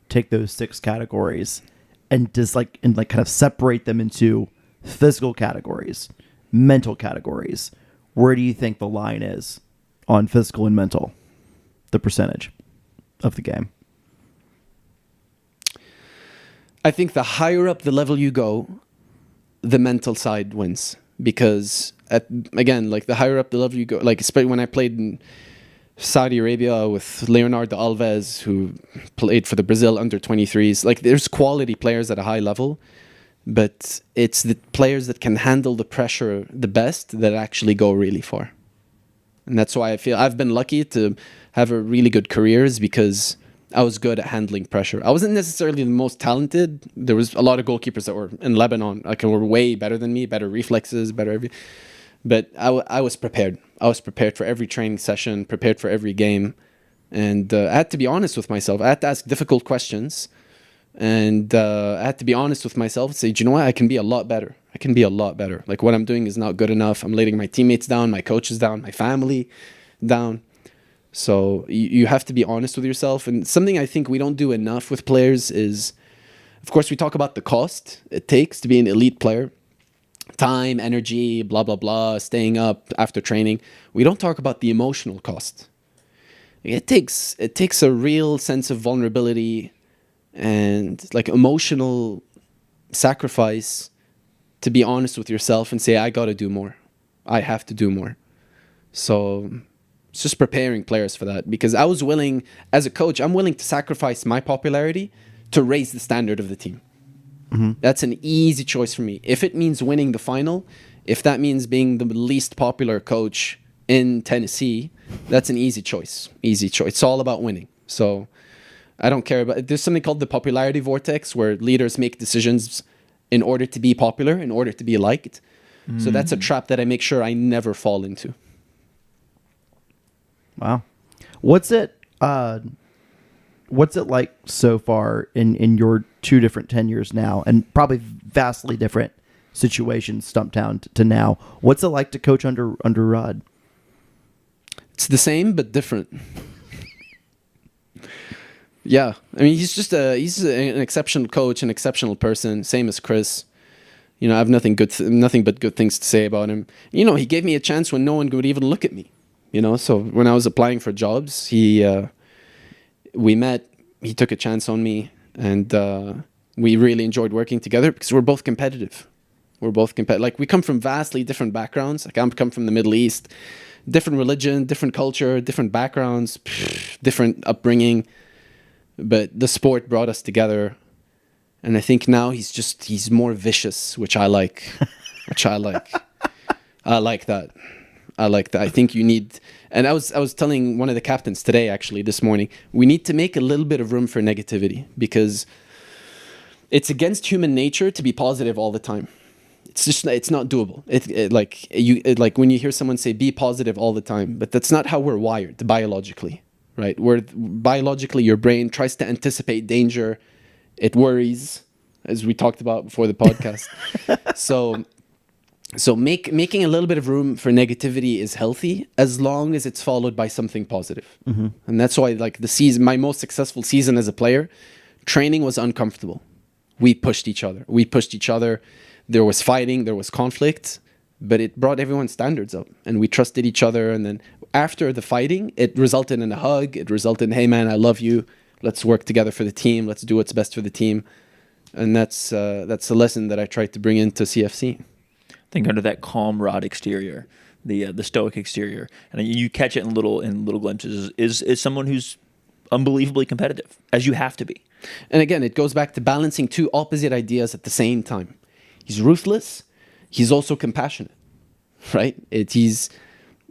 take those 6 categories and just kind of separate them into physical categories, mental categories, where do you think the line is on physical and mental, the percentage of the game? I think the higher up the level you go, the mental side wins. Because, again, like the higher up the level you go, like especially when I played in Saudi Arabia with Leonardo Alves, who played for the Brazil under-23s, like there's quality players at a high level, but it's the players that can handle the pressure the best that actually go really far. And that's why I feel I've been lucky to have a really good career, is because I was good at handling pressure. I wasn't necessarily the most talented. There was a lot of goalkeepers that were in Lebanon, like, were way better than me, better reflexes, better everything. But I was prepared. I was prepared for every training session, prepared for every game. And I had to be honest with myself. I had to ask difficult questions. And I had to be honest with myself and say, do you know what? I can be a lot better. I can be a lot better. Like, what I'm doing is not good enough. I'm letting my teammates down, my coaches down, my family down. So you have to be honest with yourself. And something I think we don't do enough with players is, of course, we talk about the cost it takes to be an elite player. Time, energy, blah, blah, blah, staying up after training. We don't talk about the emotional cost. It takes a real sense of vulnerability and like emotional sacrifice to be honest with yourself and say, I got to do more. I have to do more. So it's just preparing players for that, because I was willing, as a coach, I'm willing to sacrifice my popularity to raise the standard of the team. Mm-hmm. That's an easy choice for me. If it means winning the final, if that means being the least popular coach in Tennessee, that's an easy choice. Easy choice. It's all about winning. So I don't care about, there's something called the popularity vortex, where leaders make decisions in order to be popular, in order to be liked. So that's a trap that I make sure I never fall into. Wow. What's it like so far in your 2 different tenures now, and probably vastly different situations, Stumptown to now? What's it like to coach under Rod? It's the same but different. Yeah, I mean, he's an exceptional coach, an exceptional person, same as Chris. You know, I have nothing but good things to say about him. You know, he gave me a chance when no one would even look at me. You know, so when I was applying for jobs, we met, he took a chance on me, and we really enjoyed working together because we're both competitive. Like, we come from vastly different backgrounds. Like, I come from the Middle East, different religion, different culture, different backgrounds, different upbringing. But the sport brought us together. And I think now he's more vicious, which I like. I like that. I think you need, and I was telling one of the captains today, actually, this morning, we need to make a little bit of room for negativity, because it's against human nature to be positive all the time. It's not doable. Like when you hear someone say be positive all the time, but that's not how we're wired biologically, right? Biologically, your brain tries to anticipate danger. It worries, as we talked about before the podcast. So making a little bit of room for negativity is healthy, as long as it's followed by something positive. Mm-hmm. And that's why, like, my most successful season as a player, training was uncomfortable. We pushed each other. There was fighting, there was conflict, but it brought everyone's standards up, and we trusted each other. And then after the fighting, it resulted in a hug. It resulted in, hey man, I love you. Let's work together for the team. Let's do what's best for the team. And that's a lesson that I tried to bring into CFC. I think under that calm Rod exterior, the stoic exterior, and you catch it in little glimpses, is someone who's unbelievably competitive, as you have to be. And again, it goes back to balancing 2 opposite ideas at the same time. He's ruthless. He's also compassionate, right? It's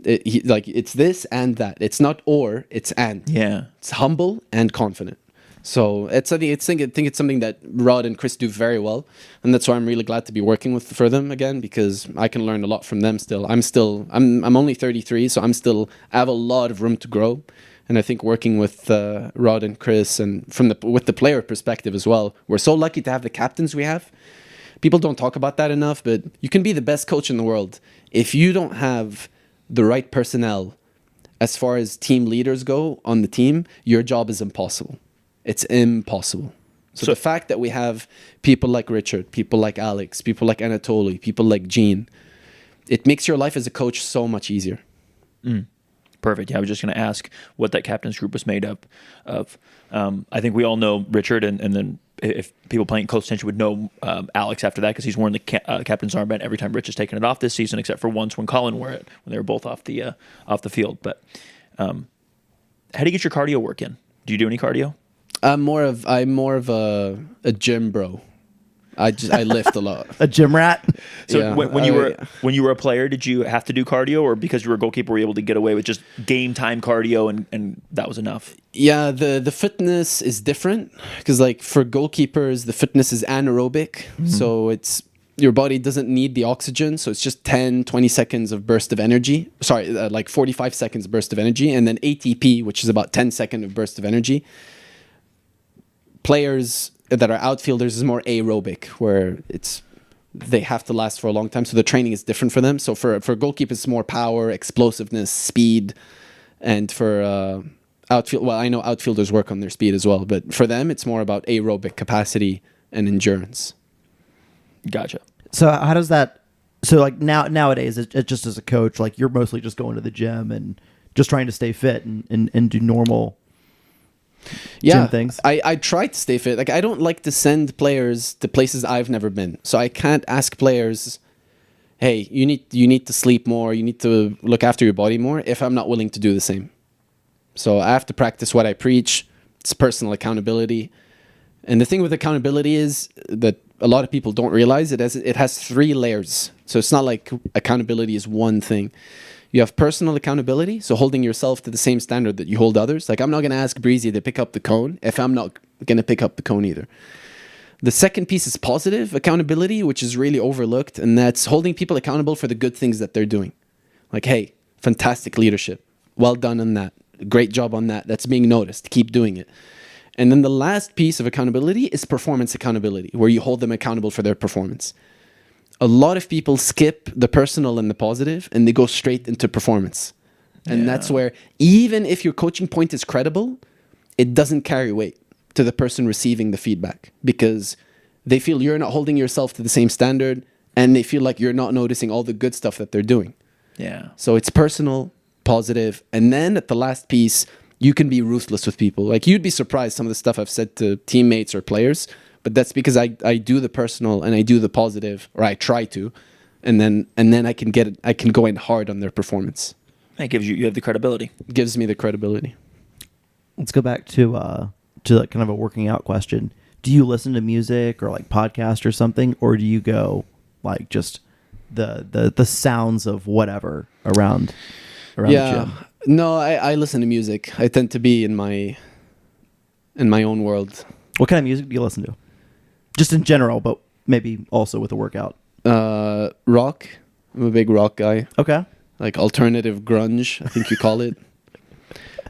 this and that. It's not or, it's and. Yeah. It's humble and confident. So I think it's something that Rod and Chris do very well, and that's why I'm really glad to be working for them again, because I can learn a lot from them still. I'm only 33, so I have a lot of room to grow, and I think working with Rod and Chris, and with the player perspective as well, we're so lucky to have the captains we have, People don't talk about that enough, but you can be the best coach in the world. If you don't have the right personnel as far as team leaders go on the team, your job is impossible. It's impossible. So the fact that we have people like Richard, people like Alex, people like Anatoly, people like Gene, it makes your life as a coach so much easier. Perfect. Yeah, I was just going to ask what that captain's group was made up of. I think we all know Richard, and then if people playing close attention would know Alex after that, because he's worn the captain's armband every time Rich has taken it off this season, except for once when Colin wore it when they were both off the field. But how do you get your cardio work in? Do you do any cardio? I'm more of a gym bro. I lift a lot. A gym rat. So Yeah, when you were a player, did you have to do cardio, or because you were a goalkeeper, were you able to get away with just game time cardio and that was enough? Yeah, the fitness is different because like for goalkeepers, the fitness is anaerobic. So it's your body doesn't need the oxygen. So it's just 10, 20 seconds of burst of energy. Sorry, like 45 seconds burst of energy. And then ATP, which is about 10 seconds of burst of energy. Players that are outfielders is more aerobic, where they have to last for a long time. So the training is different for them. So for goalkeepers, it's more power, explosiveness, speed. And for outfield, well, I know outfielders work on their speed as well. But for them, it's more about aerobic capacity and endurance. Gotcha. So how does that? So like nowadays, it just as a coach, like you're mostly just going to the gym and just trying to stay fit and do normal gym things. I try to stay fit. Like I don't like to send players to places I've never been. So I can't ask players, hey, you need to sleep more, you need to look after your body more if I'm not willing to do the same. So I have to practice what I preach. It's personal accountability. And the thing with accountability is that a lot of people don't realize it has 3 layers. So it's not like accountability is one thing. You have personal accountability, so holding yourself to the same standard that you hold others. Like I'm not going to ask Breezy to pick up the cone if I'm not going to pick up the cone either. The second piece is positive accountability, which is really overlooked, and that's holding people accountable for the good things that they're doing. Like, hey, fantastic leadership. Well done on that. Great job on that. That's being noticed. Keep doing it. And then the last piece of accountability is performance accountability, where you hold them accountable for their performance. A lot of people skip the personal and the positive, and they go straight into performance. And that's where, even if your coaching point is credible, it doesn't carry weight to the person receiving the feedback, because they feel you're not holding yourself to the same standard, and they feel like you're not noticing all the good stuff that they're doing. Yeah. So it's personal, positive, and then at the last piece, you can be ruthless with people. Like you'd be surprised some of the stuff I've said to teammates or players, but that's because I do the personal and I do the positive, or I try to, and then I can go in hard on their performance. It gives you have the credibility. It gives me the credibility. Let's go back to like kind of a working out question. Do you listen to music or like podcast or something, or do you go like just the sounds of whatever around the gym? No, I listen to music. I tend to be in my own world. What kind of music do you listen to? Just in general, but maybe also with a workout. Rock. I'm a big rock guy. Okay. Like alternative grunge, I think you call it.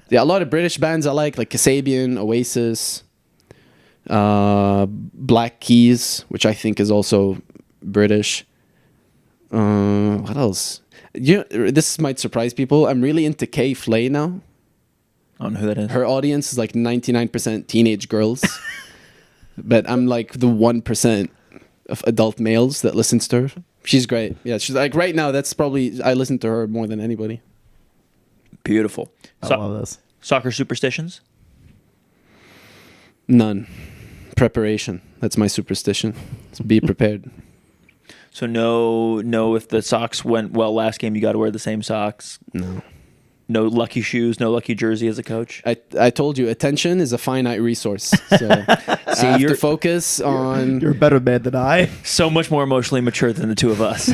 Yeah, a lot of British bands I like Kasabian, Oasis, Black Keys, which I think is also British. What else? This might surprise people. I'm really into Kay Flay now. I don't know who that is. Her audience is like 99% teenage girls. But I'm like the 1% of adult males that listens to her. She's great. Yeah, she's like right now, that's probably, I listen to her more than anybody. Beautiful. I love this. Soccer superstitions? None. Preparation. That's my superstition. So be prepared. So no, if the socks went well last game, you got to wear the same socks. No. No lucky shoes, no lucky jersey as a coach. I told you, attention is a finite resource. So I have to focus on. You're a better man than I. So much more emotionally mature than the two of us.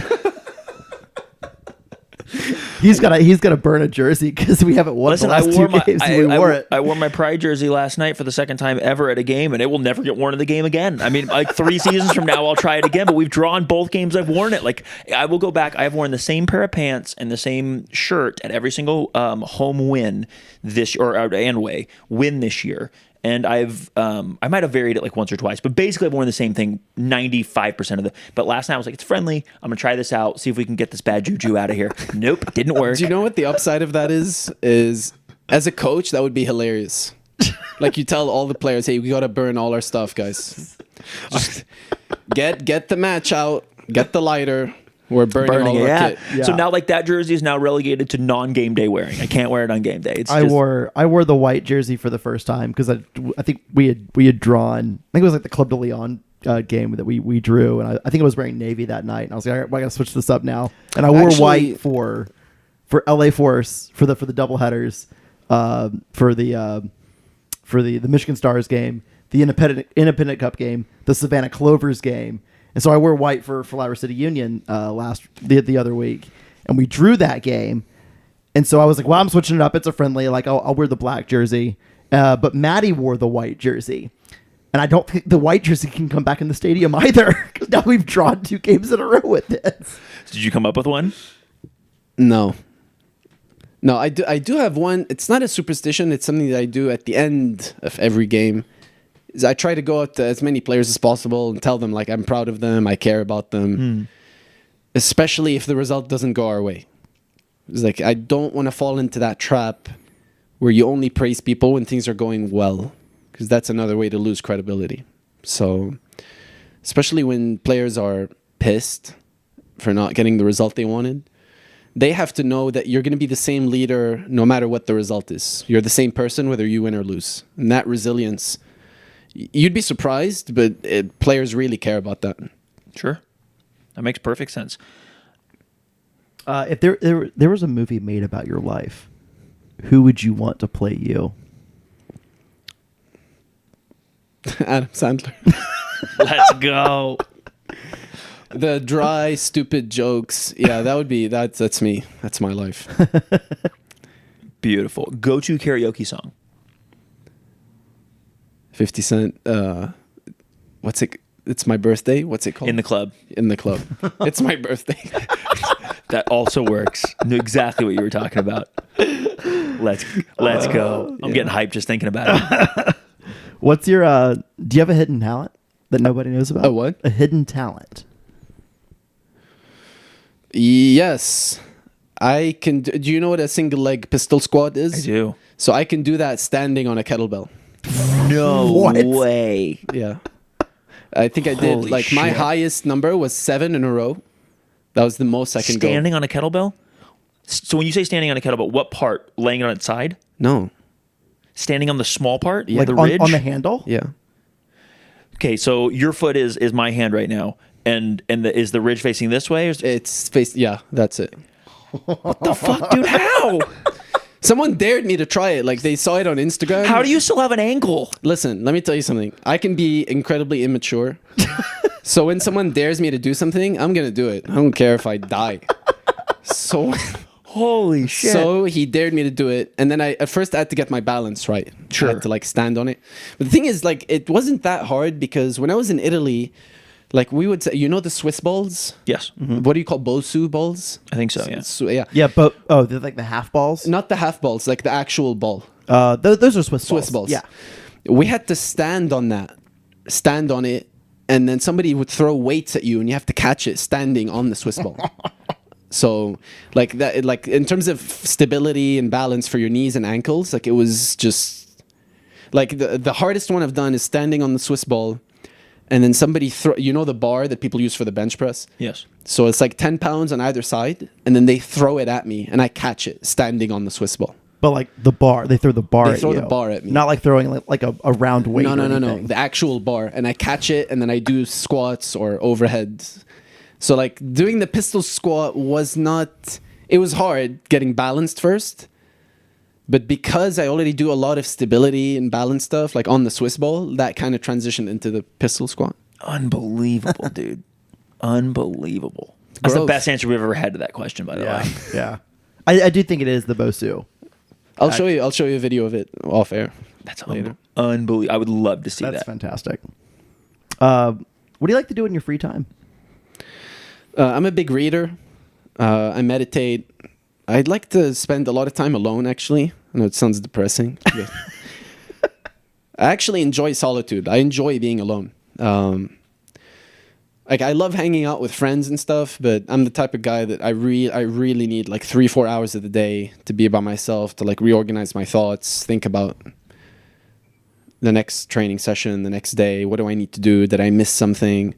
He's gotta burn a jersey because we haven't won the last two games. We wore it. I wore my Pride jersey last night for the second time ever at a game, and it will never get worn in the game again. I mean, like 3 seasons from now, I'll try it again. But we've drawn both games I've worn it. Like I will go back. I have worn the same pair of pants and the same shirt at every single home win win this year, and I might have varied it like once or twice, but basically I've worn the same thing 95% of the. But last night I was like, it's friendly. I'm gonna try this out, see if we can get this bad juju out of here. Nope, didn't work. Do you know what the upside of that is? Is as a coach, that would be hilarious. Like you tell all the players, hey, we got to burn all our stuff, guys. Just get the match out, get the lighter. We're burning all our kit. So now, like, that jersey is now relegated to non-game day wearing. I can't wear it on game day. I wore the white jersey for the first time because I think we had drawn. I think it was like the Club de Leon game that we drew, and I think I was wearing navy that night. And I was like, all right, well, I got to switch this up now. And I wore white for LA Force for the double headers, for the Michigan Stars game, the Independent Cup game, the Savannah Clovers game. And so I wore white for Flower City Union the other week, and we drew that game. And so I was like, well, I'm switching it up. It's a friendly. Like I'll wear the black jersey. But Maddie wore the white jersey, and I don't think the white jersey can come back in the stadium either because now we've drawn 2 games in a row with this. Did you come up with one? No, I do have one. It's not a superstition. It's something that I do at the end of every game. Is I try to go out to as many players as possible and tell them like I'm proud of them, I care about them, especially if the result doesn't go our way. It's like I don't want to fall into that trap where you only praise people when things are going well, because that's another way to lose credibility. So, especially when players are pissed for not getting the result they wanted, they have to know that you're going to be the same leader no matter what the result is. You're the same person whether you win or lose. And that resilience, you'd be surprised, but players really care about that. Sure. That makes perfect sense. If there was a movie made about your life, who would you want to play you? Adam Sandler. Let's go. The dry, stupid jokes. Yeah, that's me. That's my life. Beautiful. Go-to karaoke song. 50 Cent. What's it? It's my birthday. What's it called? In the Club. In the Club. It's my birthday. That also works. Knew exactly what you were talking about. Let's go. I'm getting hyped just thinking about it. What's your do you have a hidden talent that nobody knows about? A what? A hidden talent. Yes. I can do you know what a single leg pistol squat is? I do. So I can do that standing on a kettlebell. No way. Yeah. I think I did Holy like my shit. highest number was 7 in a row. That was the most I can go. Standing on a kettlebell? So when you say standing on a kettlebell, what part? Laying on its side? No. Standing on the small part? Yeah. Like the on, ridge? on the handle? Yeah. Okay, so your foot is my hand right now. And is the ridge facing this way? Or It's yeah, that's it. what the fuck, dude? How? Someone dared me to try it. Like they saw it on Instagram. How do you still have an ankle? Listen, let me tell you something. I can be incredibly immature. So when someone dares me to do something, I'm going to do it. I don't care if I die. So Holy shit. So he dared me to do it, and then at first I had to get my balance right. Sure. I had to like stand on it. But the thing is, like, it wasn't that hard because when I was in Italy, like we would say, you know, the Swiss balls. Yes. Mm-hmm. What do you call Bosu balls? I think so, yeah. Yeah. Yeah, but they're like the half balls. Not the half balls, like the actual ball. Those are Swiss balls. Yeah. We had to stand on it, and then somebody would throw weights at you, and you have to catch it standing on the Swiss ball. So, like that, like in terms of stability and balance for your knees and ankles, like it was just like the hardest one I've done is standing on the Swiss ball, and then somebody you know the bar that people use for the bench press. Yes. So it's like 10 pounds on either side, and then they throw it at me, and I catch it standing on the Swiss ball. But like the bar, they throw the bar. They throw at you. the bar at me. Not like throwing like a round weight. No, or no. anything. The actual bar, and I catch it, and then I do squats or overhead. So like doing the pistol squat was not. It was hard getting balanced first, but because I already do a lot of stability and balance stuff, like on the Swiss ball, that kind of transitioned into the pistol squat. Unbelievable, dude. Unbelievable. That's the Growth. best answer we've ever had to that question, by the way. Yeah. I do think it is the Bosu. I'll show you a video of it off air. That's later. unbelievable. I would love to see That's that. fantastic. What do you like to do in your free time? I'm a big reader. I meditate. I'd like to spend a lot of time alone, actually. I know it sounds depressing. I actually enjoy solitude. I enjoy being alone. Like I love hanging out with friends and stuff, but I'm the type of guy that I really need like 3-4 hours of the day to be by myself, to like reorganize my thoughts, think about the next training session, the next day. What do I need to do? Did I miss something?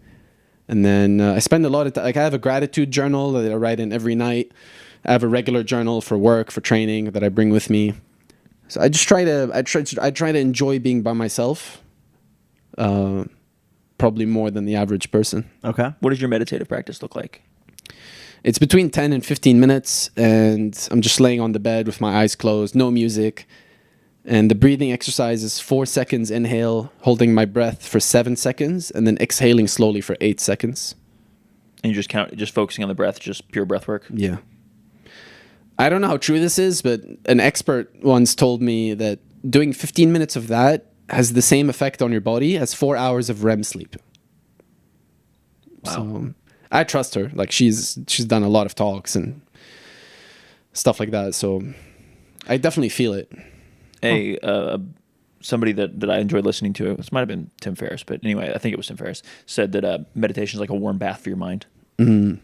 And then I spend a lot of time. Like I have a gratitude journal that I write in every night. I have a regular journal for work, for training that I bring with me. So I just try to enjoy being by myself. Probably more than the average person. Okay. What does your meditative practice look like? It's between 10 and 15 minutes, and I'm just laying on the bed with my eyes closed, no music. And the breathing exercise is 4 seconds inhale, holding my breath for 7 seconds, and then exhaling slowly for 8 seconds. And you just focusing on the breath, just pure breath work? Yeah. I don't know how true this is, but an expert once told me that doing 15 minutes of that has the same effect on your body as 4 hours of REM sleep. Wow. So I trust her. Like she's done a lot of talks and stuff like that. So I definitely feel it. Somebody that I enjoyed listening to, this might have been Tim Ferriss, but anyway, I think it was Tim Ferriss, said that meditation is like a warm bath for your mind. Mm.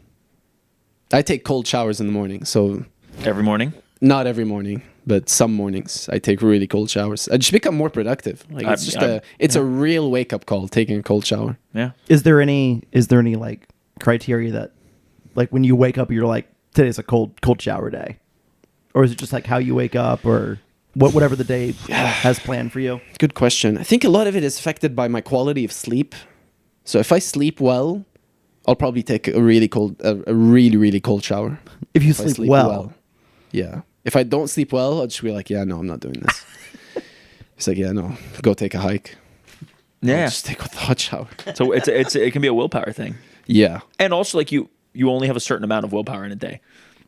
I take cold showers in the morning, so Every morning? not every morning, but some mornings I take really cold showers. I just become more productive. Like it's a real wake up call taking a cold shower. Yeah. Is there any like criteria that, like, when you wake up you're like, today's a cold shower day, or is it just like how you wake up, or whatever the day has planned for you? Good question. I think a lot of it is affected by my quality of sleep. So if I sleep well, I'll probably take a really really cold shower. If you sleep well. Yeah. If I don't sleep well, I'll just be like, yeah, no, I'm not doing this. It's like, yeah, no, go take a hike. Yeah. I'll just take a hot shower. So it can be a willpower thing. Yeah. And also, like, you only have a certain amount of willpower in a day.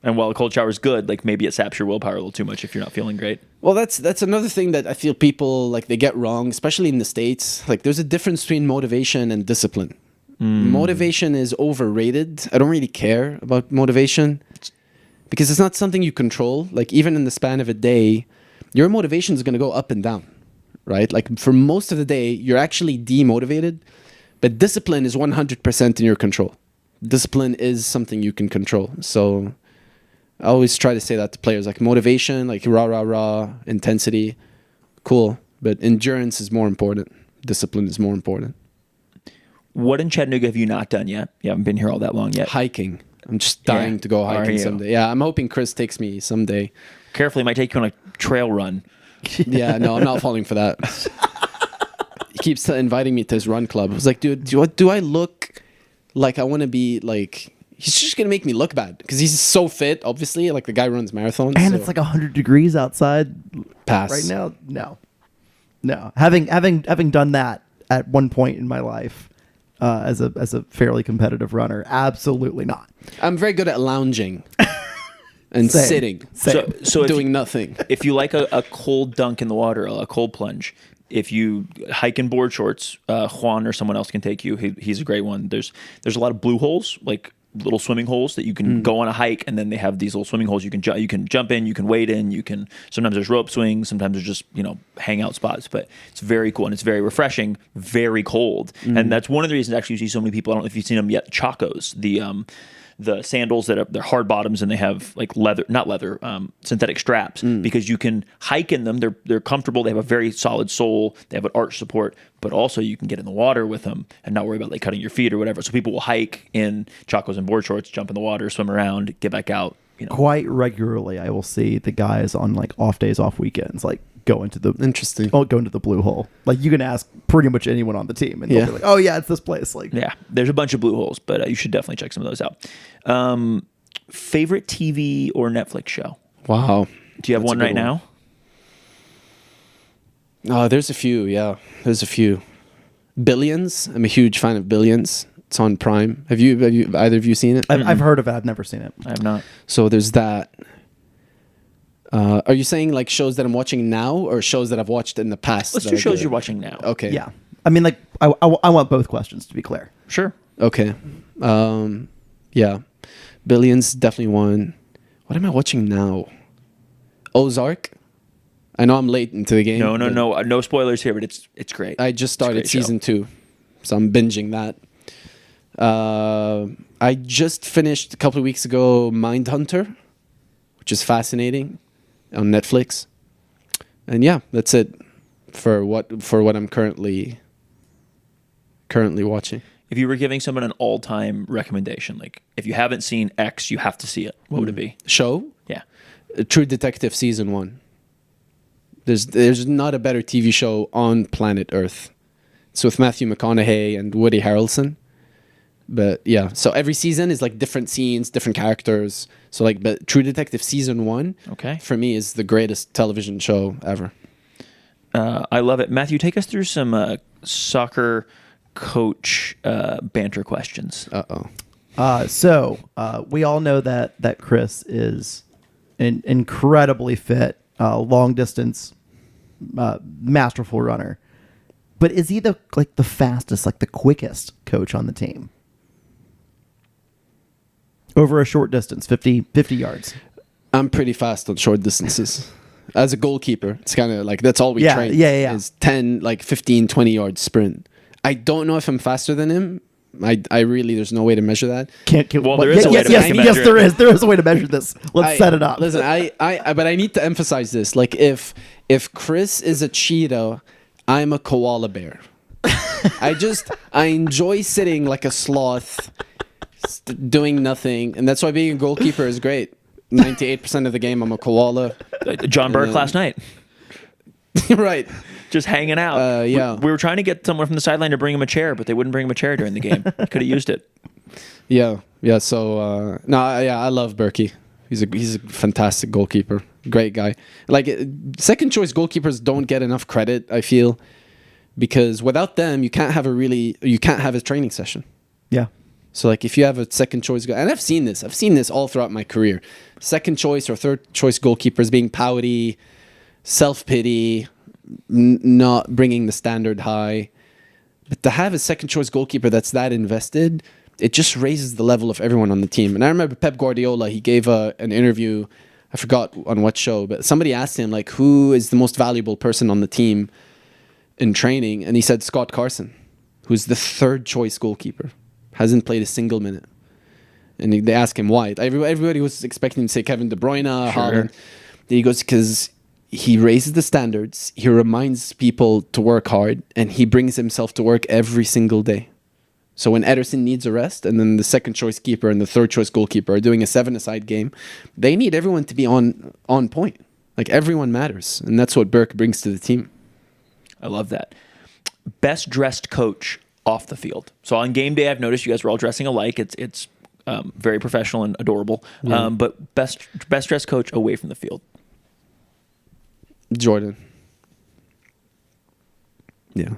And while a cold shower is good, like, maybe it saps your willpower a little too much if you're not feeling great. Well, that's another thing that I feel people, like, they get wrong, especially in the States. Like, there's a difference between motivation and discipline. Motivation is overrated. I don't really care about motivation because it's not something you control. Like, even in the span of a day, your motivation is going to go up and down, right? Like, for most of the day, you're actually demotivated, but discipline is 100% in your control. Discipline is something you can control. So I always try to say that to players, like motivation, like rah, intensity, cool. But endurance is more important. Discipline is more important. What in Chattanooga have you not done yet? You haven't been here all that long yet. Hiking. I'm just dying to go hiking someday. Yeah, I'm hoping Chris takes me someday. Carefully, might take you on a trail run. Yeah, no, I'm not falling for that. He keeps inviting me to his run club. I was like, dude, do I look like I want to be like... He's just gonna make me look bad because he's so fit. Obviously, like the guy runs marathons, and it's like 100 degrees outside. Pass right now. No. Having done that at one point in my life, as a fairly competitive runner, absolutely not. I'm very good at lounging and sitting, so doing nothing. If you like a cold dunk in the water, a cold plunge. If you hike in board shorts, Juan or someone else can take you. He's a great one. There's a lot of blue holes, like little swimming holes that you can go on a hike, and then they have these little swimming holes you can jump in, you can wade in, you can sometimes there's rope swings, sometimes there's just hangout spots, but it's very cool and it's very refreshing, very cold, and that's one of the reasons actually you see so many people. I don't know if you've seen them yet. Chacos, the sandals that are they're hard bottoms and they have like synthetic straps because you can hike in them. They're comfortable. They have a very solid sole. They have an arch support, but also you can get in the water with them and not worry about like cutting your feet or whatever. So people will hike in Chacos and board shorts, jump in the water, swim around, get back out. Quite regularly, I will see the guys on like off days, off weekends, like go into the blue hole. Like you can ask pretty much anyone on the team, and they'll be like, "Oh yeah, it's this place." Like, yeah, there's a bunch of blue holes, but you should definitely check some of those out. Favorite TV or Netflix show? Wow, do you have one right now? Oh, there's a few. Yeah, there's a few. Billions. I'm a huge fan of Billions. It's on Prime. Have you either of you seen it? I've heard of it. I've never seen it. I have not. So there's that. Are you saying like shows that I'm watching now or shows that I've watched in the past? Let's do shows you're watching now. Okay. Yeah. I mean, like, I want both questions to be clear. Sure. Okay. Yeah. Billions, definitely one. What am I watching now? Ozark. I know I'm late into the game. No spoilers here, but it's great. I just started It's a great season 2, so I'm binging that. I just finished a couple of weeks ago Mindhunter, which is fascinating, on Netflix. And yeah, that's it for what I'm currently watching. If you were giving someone an all-time recommendation, like if you haven't seen X, you have to see it. What would it be? Show? Yeah. True Detective season 1. There's not a better TV show on planet Earth. It's with Matthew McConaughey and Woody Harrelson. But yeah, so every season is like different scenes, different characters. So like, but True Detective season 1, Okay. for me is the greatest television show ever. I love it. Matthew, take us through some soccer coach banter questions. So we all know that Chris is an incredibly fit, long distance, masterful runner. But is he the fastest, like the quickest coach on the team? Over a short distance, 50 yards. I'm pretty fast on short distances. As a goalkeeper, it's kind of like that's all we train. Yeah. Is 10, like 15, 20 yard sprint. I don't know if I'm faster than him. I really, there's no way to measure that. Well, there is a way to measure yes, it. there is a way to measure this. Let's set it up. Listen, but I need to emphasize this. Like if Chris is a cheetah, I'm a koala bear. I enjoy sitting like a sloth, doing nothing, and that's why being a goalkeeper is great. 98% of the game, I'm a koala. John Burke last night. Right. Just hanging out. Yeah. We were trying to get someone from the sideline to bring him a chair, but they wouldn't bring him a chair during the game. Could have used it. Yeah. So I love Berkey. He's a fantastic goalkeeper. Great guy. Like second choice goalkeepers don't get enough credit, I feel, because without them you can't have a training session. Yeah. So like if you have a second choice guy, and I've seen this all throughout my career. Second choice or third choice goalkeepers being pouty, self-pity, not bringing the standard high. But to have a second choice goalkeeper that's that invested, it just raises the level of everyone on the team. And I remember Pep Guardiola, he gave an interview, I forgot on what show, but somebody asked him like, who is the most valuable person on the team in training? And he said Scott Carson, who's the third choice goalkeeper, hasn't played a single minute. And they asked him why. Everybody was expecting him to say Kevin De Bruyne, Haaland. He goes, because he raises the standards, he reminds people to work hard, and he brings himself to work every single day. So when Ederson needs a rest, and then the second choice keeper and the third choice goalkeeper are doing a 7-a-side game, they need everyone to be on point. Like everyone matters, and that's what Burke brings to the team. I love that. Best dressed coach off the field. So on game day, I've noticed you guys were all dressing alike. It's very professional and adorable. Yeah. But best dressed coach away from the field. Jordan. Yeah.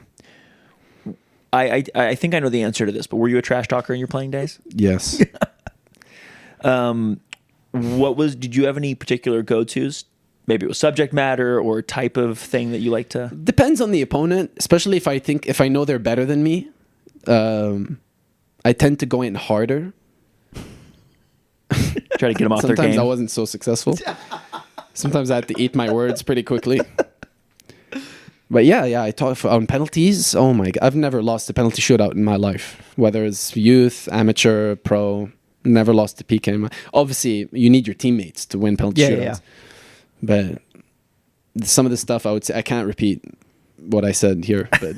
I think I know the answer to this, but were you a trash talker in your playing days? Yes. Did you have any particular go-tos? Maybe it was subject matter or type of thing that you like to... Depends on the opponent, especially if I know they're better than me. I tend to go in harder. Try to get them off their game. Sometimes I wasn't so successful. Sometimes I had to eat my words pretty quickly. But yeah, I talk on penalties. Oh my God, I've never lost a penalty shootout in my life. Whether it's youth, amateur, pro, never lost a PK. Obviously, you need your teammates to win penalty shootouts. Yeah. But some of the stuff I would say, I can't repeat what I said here. But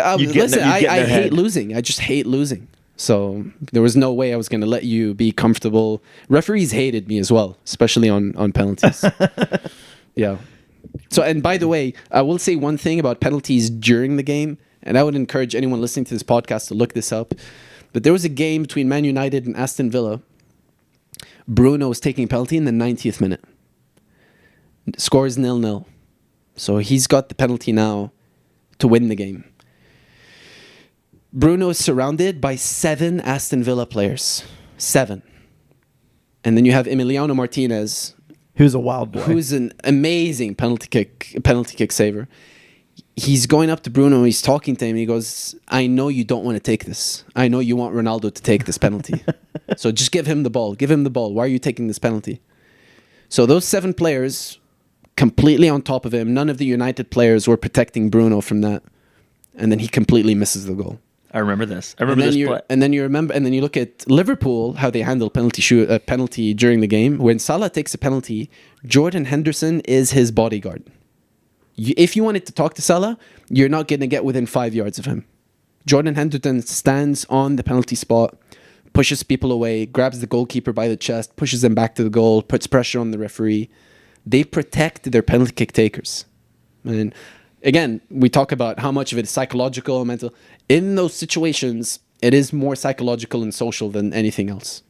I hate losing. I just hate losing. So there was no way I was going to let you be comfortable. Referees hated me as well, especially on penalties. Yeah. So, and by the way, I will say one thing about penalties during the game, and I would encourage anyone listening to this podcast to look this up. But there was a game between Man United and Aston Villa. Bruno was taking a penalty in the 90th minute. Scores 0-0. So he's got the penalty now to win the game. Bruno is surrounded by 7 Aston Villa players. 7. And then you have Emiliano Martinez, who's a wild boy, who's an amazing penalty kick saver. He's going up to Bruno, he's talking to him, he goes, I know you don't want to take this. I know you want Ronaldo to take this penalty. So just give him the ball. Why are you taking this penalty? So those 7 players completely on top of him. None of the United players were protecting Bruno from that. And then he completely misses the goal. I remember this. I remember this play. And then you look at Liverpool, how they handle penalty during the game. When Salah takes a penalty, Jordan Henderson is his bodyguard. If you wanted to talk to Salah, you're not going to get within 5 yards of him. Jordan Henderson stands on the penalty spot, pushes people away, grabs the goalkeeper by the chest, pushes them back to the goal, puts pressure on the referee. They protect their penalty kick takers. And again, we talk about how much of it is psychological and mental. In those situations, it is more psychological and social than anything else.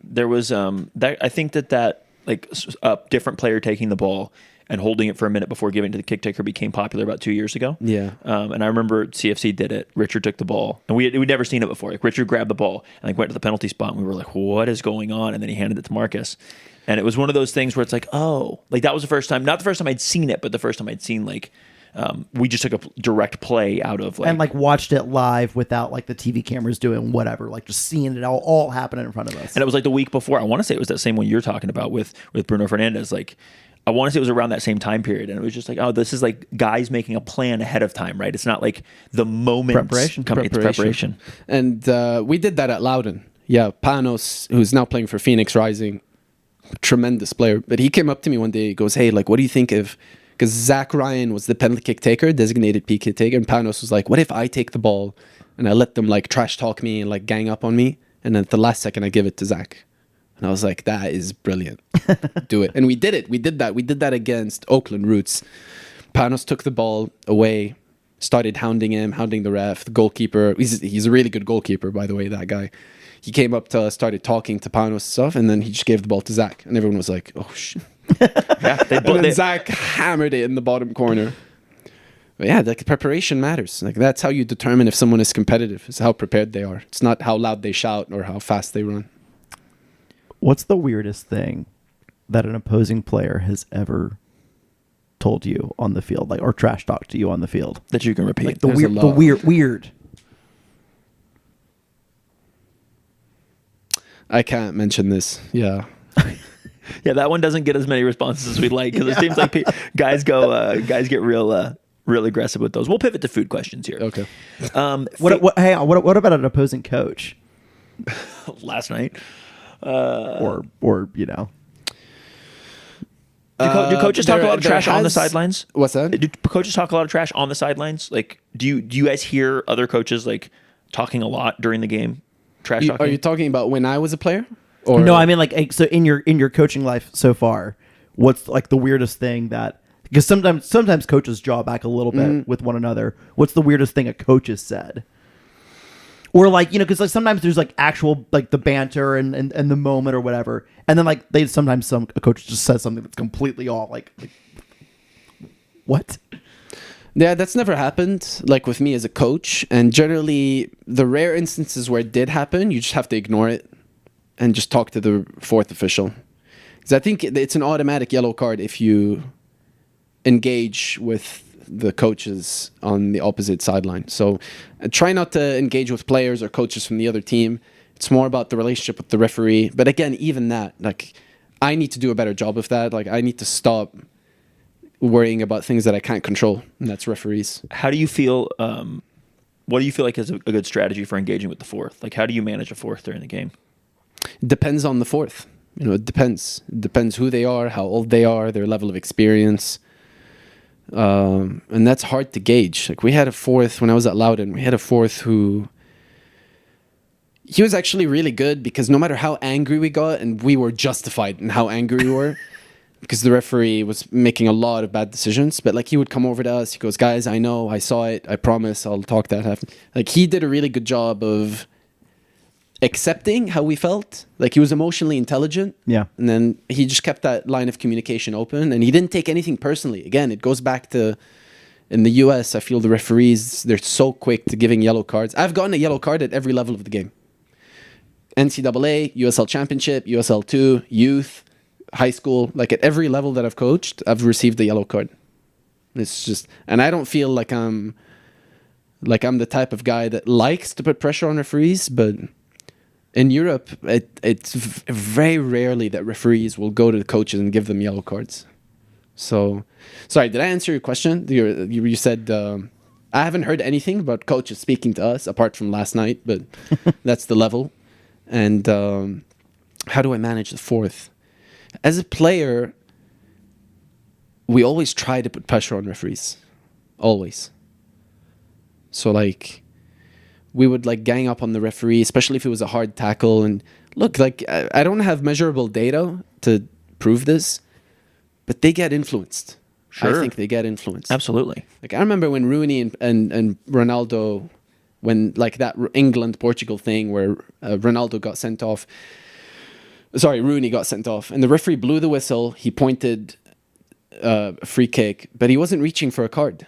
There was that I think that like a different player taking the ball and holding it for a minute before giving it to the kick taker became popular about 2 years ago. Yeah. And I remember CFC did it. Richard took the ball, and we'd never seen it before. Like Richard grabbed the ball and like went to the penalty spot, and we were like, "What is going on?" And then he handed it to Marcus, and it was one of those things where it's like, "Oh, like that was the first time." Not the first time I'd seen it, but the first time I'd seen like. We just took a direct play out of and like watched it live without like the TV cameras doing whatever, like just seeing it all happening in front of us. And it was like the week before. I want to say it was that same one you're talking about with Bruno Fernandes. Like I want to say it was around that same time period, and it was just like, oh, this is like guys making a plan ahead of time, right? It's not like the moment preparation. It's preparation. And we did that at Loudon. Yeah, Panos, who's now playing for Phoenix Rising, tremendous player. But he came up to me one day. He goes, "Hey, like, what do you think of?" Because Zach Ryan was the penalty kick taker, designated PK taker, and Panos was like, "What if I take the ball and I let them like trash talk me and like gang up on me, and then at the last second I give it to Zach?" And I was like, "That is brilliant. Do it." And we did it. We did that. We did that against Oakland Roots. Panos took the ball away, started hounding him, hounding the ref, the goalkeeper. He's a really good goalkeeper, by the way, that guy. He came up to us, started talking to Panos and stuff, and then he just gave the ball to Zach. And everyone was like, "Oh, shit." Yeah, And then Zach hammered it in the bottom corner. But yeah, like preparation matters. Like that's how you determine if someone is competitive. It's how prepared they are. It's not how loud they shout or how fast they run. What's the weirdest thing that an opposing player has ever told you on the field, like, or trash talked to you on the field? that you can repeat. Like the There's a weird, lot. weird. I can't mention this. Yeah. Yeah, that one doesn't get as many responses as we'd like because it seems like guys get real aggressive with those. We'll pivot to food questions here. Okay. What about an opposing coach? Last night, Or you know, do coaches talk a lot of there trash on the has- sidelines? What's that? Do coaches talk a lot of trash on the sidelines? Like, do you guys hear other coaches like talking a lot during the game? Trash talking. Are you talking about when I was a player? Or no, I mean like so in your coaching life so far, what's like the weirdest thing that, because sometimes coaches draw back a little bit with one another. What's the weirdest thing a coach has said? Or like, you know, because like sometimes there's like actual like the banter and the moment or whatever, and then like a coach just says something that's completely all like what? Yeah, that's never happened, like with me as a coach. And generally, the rare instances where it did happen, you just have to ignore it and just talk to the fourth official. Because I think it's an automatic yellow card if you engage with the coaches on the opposite sideline. So try not to engage with players or coaches from the other team. It's more about the relationship with the referee. But again, even that, like, I need to do a better job of that. Like, I need to stop worrying about things that I can't control, and that's referees. How do you feel? What do you feel like is a good strategy for engaging with the fourth? Like, how do you manage a fourth during the game? Depends on the fourth. You know, it depends. It depends who they are, how old they are, their level of experience. And that's hard to gauge. Like, we had a fourth when I was at Loudon. We had a fourth who... He was actually really good because no matter how angry we got, and we were justified in how angry we were, because the referee was making a lot of bad decisions, but like he would come over to us, he goes, "Guys, I know, I saw it, I promise I'll talk that half." Like, he did a really good job of accepting how we felt. Like, he was emotionally intelligent. Yeah. And then he just kept that line of communication open, and he didn't take anything personally. Again, it goes back to, in the US, I feel the referees, they're so quick to giving yellow cards. I've gotten a yellow card at every level of the game. NCAA, USL Championship, USL 2, youth, high school, like at every level that I've coached, I've received a yellow card. It's just, and I don't feel like I'm the type of guy that likes to put pressure on referees, but in Europe, it's very rarely that referees will go to the coaches and give them yellow cards. So, sorry, did I answer your question? You said I haven't heard anything about coaches speaking to us apart from last night, but that's the level. And how do I manage the fourth? As a player, we always try to put pressure on referees. Always. So, like, we would, like, gang up on the referee, especially if it was a hard tackle. And look, like, I don't have measurable data to prove this, but they get influenced. Sure. I think they get influenced. Absolutely. Like, I remember when Rooney and Ronaldo, when, like, that England-Portugal thing where Ronaldo got sent off. Sorry, Rooney got sent off. And the referee blew the whistle. He pointed a free kick, but he wasn't reaching for a card.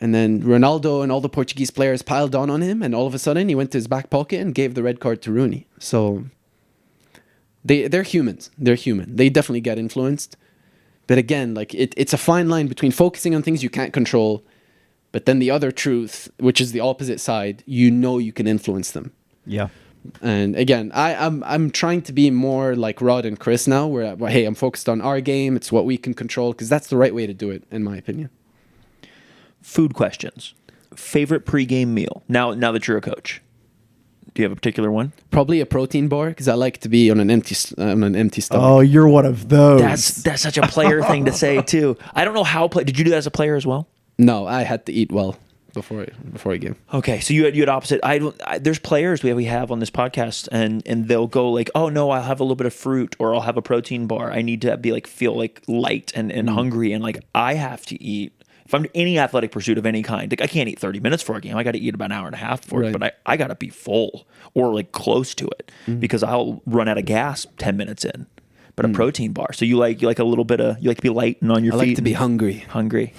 And then Ronaldo and all the Portuguese players piled on him, and all of a sudden he went to his back pocket and gave the red card to Rooney. So they're humans. They're human. They definitely get influenced. But again, like it's a fine line between focusing on things you can't control, but then the other truth, which is the opposite side, you can influence them. Yeah. And again, I'm trying to be more like Rod and Chris now, where hey, I'm focused on our game. It's what we can control, because that's the right way to do it, in my opinion. Food questions. Favorite pregame meal? Now that you're a coach, do you have a particular one? Probably a protein bar, because I like to be on an empty stomach. Oh, you're one of those. That's such a player thing to say too. I don't know how. Did you do that as a player as well? No, I had to eat well before a game. Okay, so you had opposite. There's players we have on this podcast, and they'll go like, oh no, I'll have a little bit of fruit, or I'll have a protein bar. I need to be like feel like light and hungry, and like I have to eat. If I'm any athletic pursuit of any kind, like I can't eat 30 minutes for a game. I got to eat about an hour and a half for it, but I got to be full or like close to it, because I'll run out of gas 10 minutes in. But a protein bar. So you like a little bit of, you like to be light and on your feet. I like to be hungry. Hungry.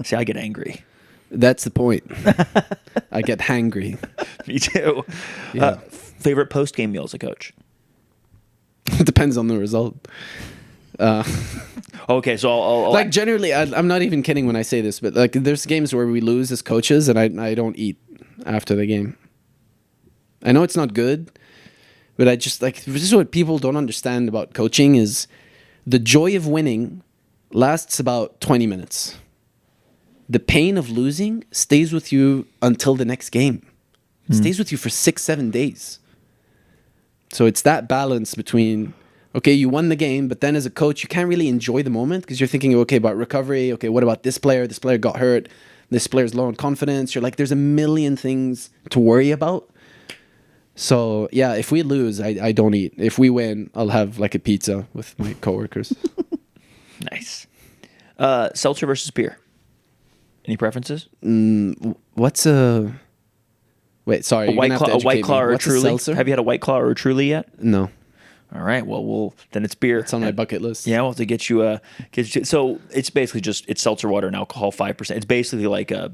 See, I get angry. That's the point. I get hangry. Me too. Yeah. Favorite post-game meal as a coach? It depends on the result. Okay, so I'll like generally, I'm not even kidding when I say this, but like there's games where we lose as coaches, and I don't eat after the game. I know it's not good, but I just like, this is what people don't understand about coaching is the joy of winning lasts about 20 minutes. The pain of losing stays with you until the next game. It stays with you for 6-7 days. So it's that balance between, okay, you won the game, but then as a coach, you can't really enjoy the moment because you're thinking, okay, about recovery. Okay, what about this player? This player got hurt. This player's low on confidence. You're like, there's a million things to worry about. So, yeah, if we lose, I don't eat. If we win, I'll have like a pizza with my coworkers. Nice. Seltzer versus beer. Any preferences? What's a... Wait, sorry. A White Claw or a Truly? Seltzer? Have you had a White Claw or a Truly yet? No. All right. Well, then it's beer. It's on my bucket list. Yeah, we'll have to get you so it's basically just, it's seltzer water and alcohol 5%. It's basically like a,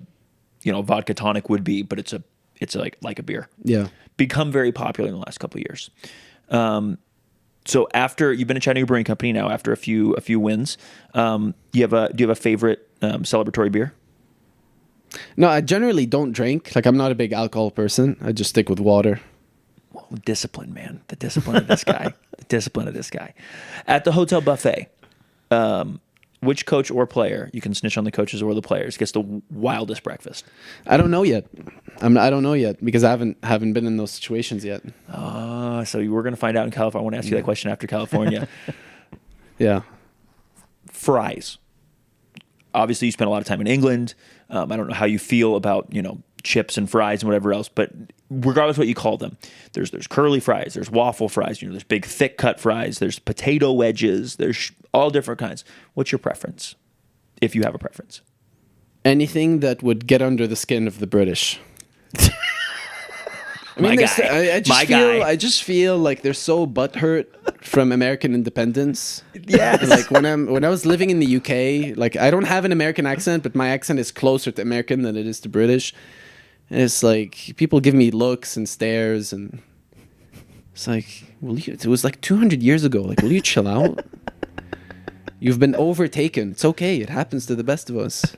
vodka tonic would be, but it's like a beer. Yeah. Become very popular in the last couple of years. So after you've been at Chattanooga Brewing Company now, after a few wins, do you have a favorite celebratory beer? No, I generally don't drink. Like, I'm not a big alcohol person. I just stick with water. Well, discipline, man. The discipline of this guy. The discipline of this guy. At the hotel buffet, which coach or player, you can snitch on the coaches or the players, gets the wildest breakfast? I don't know yet. I don't know yet because I haven't been in those situations yet. So we're going to find out in California. I want to ask you that question after California. Yeah. Fries. Obviously, you spent a lot of time in England. I don't know how you feel about, chips and fries and whatever else, but regardless of what you call them, there's curly fries, there's waffle fries, there's big thick cut fries, there's potato wedges, there's all different kinds. What's your preference, if you have a preference? Anything that would get under the skin of the British. I just feel like they're so butthurt from American independence. Yeah. Like when I was living in the UK, like I don't have an American accent, but my accent is closer to American than it is to British. And it's like people give me looks and stares, and it's like, it was like 200 years ago. Like, will you chill out? You've been overtaken. It's okay. It happens to the best of us.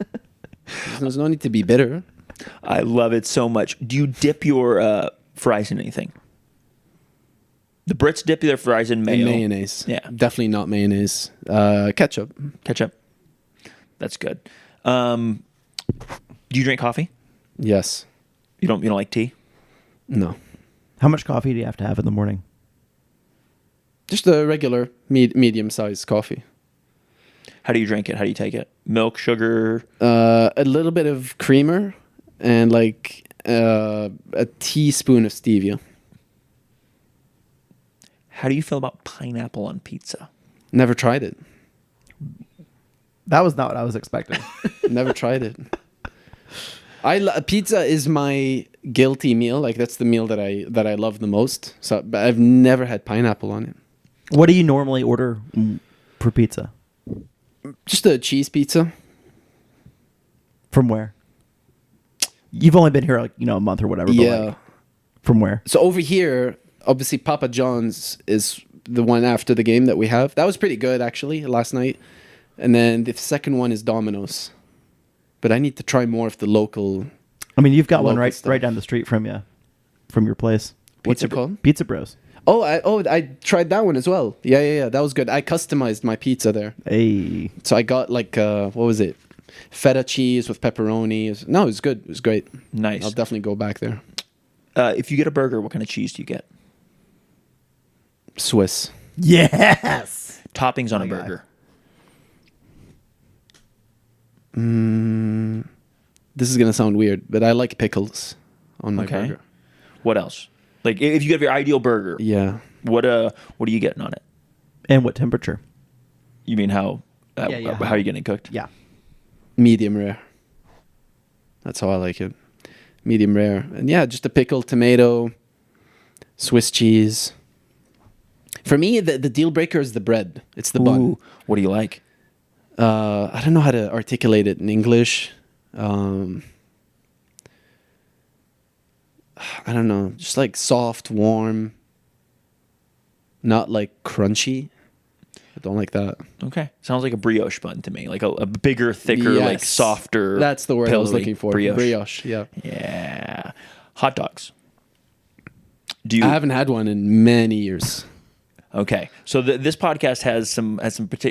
There's no need to be bitter. I love it so much. Do you dip your fries in anything? The Brits dip their fries in mayo. In mayonnaise. Yeah. Definitely not mayonnaise. Ketchup. Ketchup. That's good. Do you drink coffee? Yes. You don't like tea? No. How much coffee do you have to have in the morning? Just a regular medium-sized coffee. How do you drink it? How do you take it? Milk, sugar? A little bit of creamer and like a teaspoon of stevia. How do you feel about pineapple on pizza? Never tried it. That was not what I was expecting. Never tried it. Pizza is my guilty meal. Like that's the meal that I love the most. So, but I've never had pineapple on it. What do you normally order for pizza? Just a cheese pizza. From where? You've only been here like a month or whatever. But Yeah. like, from where? So over here, obviously Papa John's is the one after the game that we have. That was pretty good actually last night. And then the second one is Domino's. But I need to try more of the local. I mean, you've got one local right stuff. right down the street from you, from your place. What's it called? Pizza Bros. Oh, I tried that one as well. Yeah. That was good. I customized my pizza there. Hey. So I got like what was it? Feta cheese with pepperoni. No, it was good. It was great. Nice. I'll definitely go back there. If you get a burger, what kind of cheese do you get? Swiss. Yes. Toppings on a My guy. burger. This is gonna sound weird, but I like pickles on my Okay. burger. What else? Like if you have your ideal burger, Yeah. what are you getting on it? And what temperature? You mean how Yeah. how are you getting it cooked? Yeah. Medium rare. That's how I like it. Medium rare. And yeah, just a pickle, tomato, Swiss cheese. For me, the deal breaker is the bread. It's the bun. Ooh, what do you like? I don't know how to articulate it in English. I don't know. Just like soft, warm, not like crunchy. I don't like that. Okay, sounds like a brioche bun to me, like a bigger, thicker, like Yes. softer. That's the word I was pillowy looking for. Brioche. Yeah. Yeah. Hot dogs. Do you? I haven't had one in many years. Okay, so this podcast has some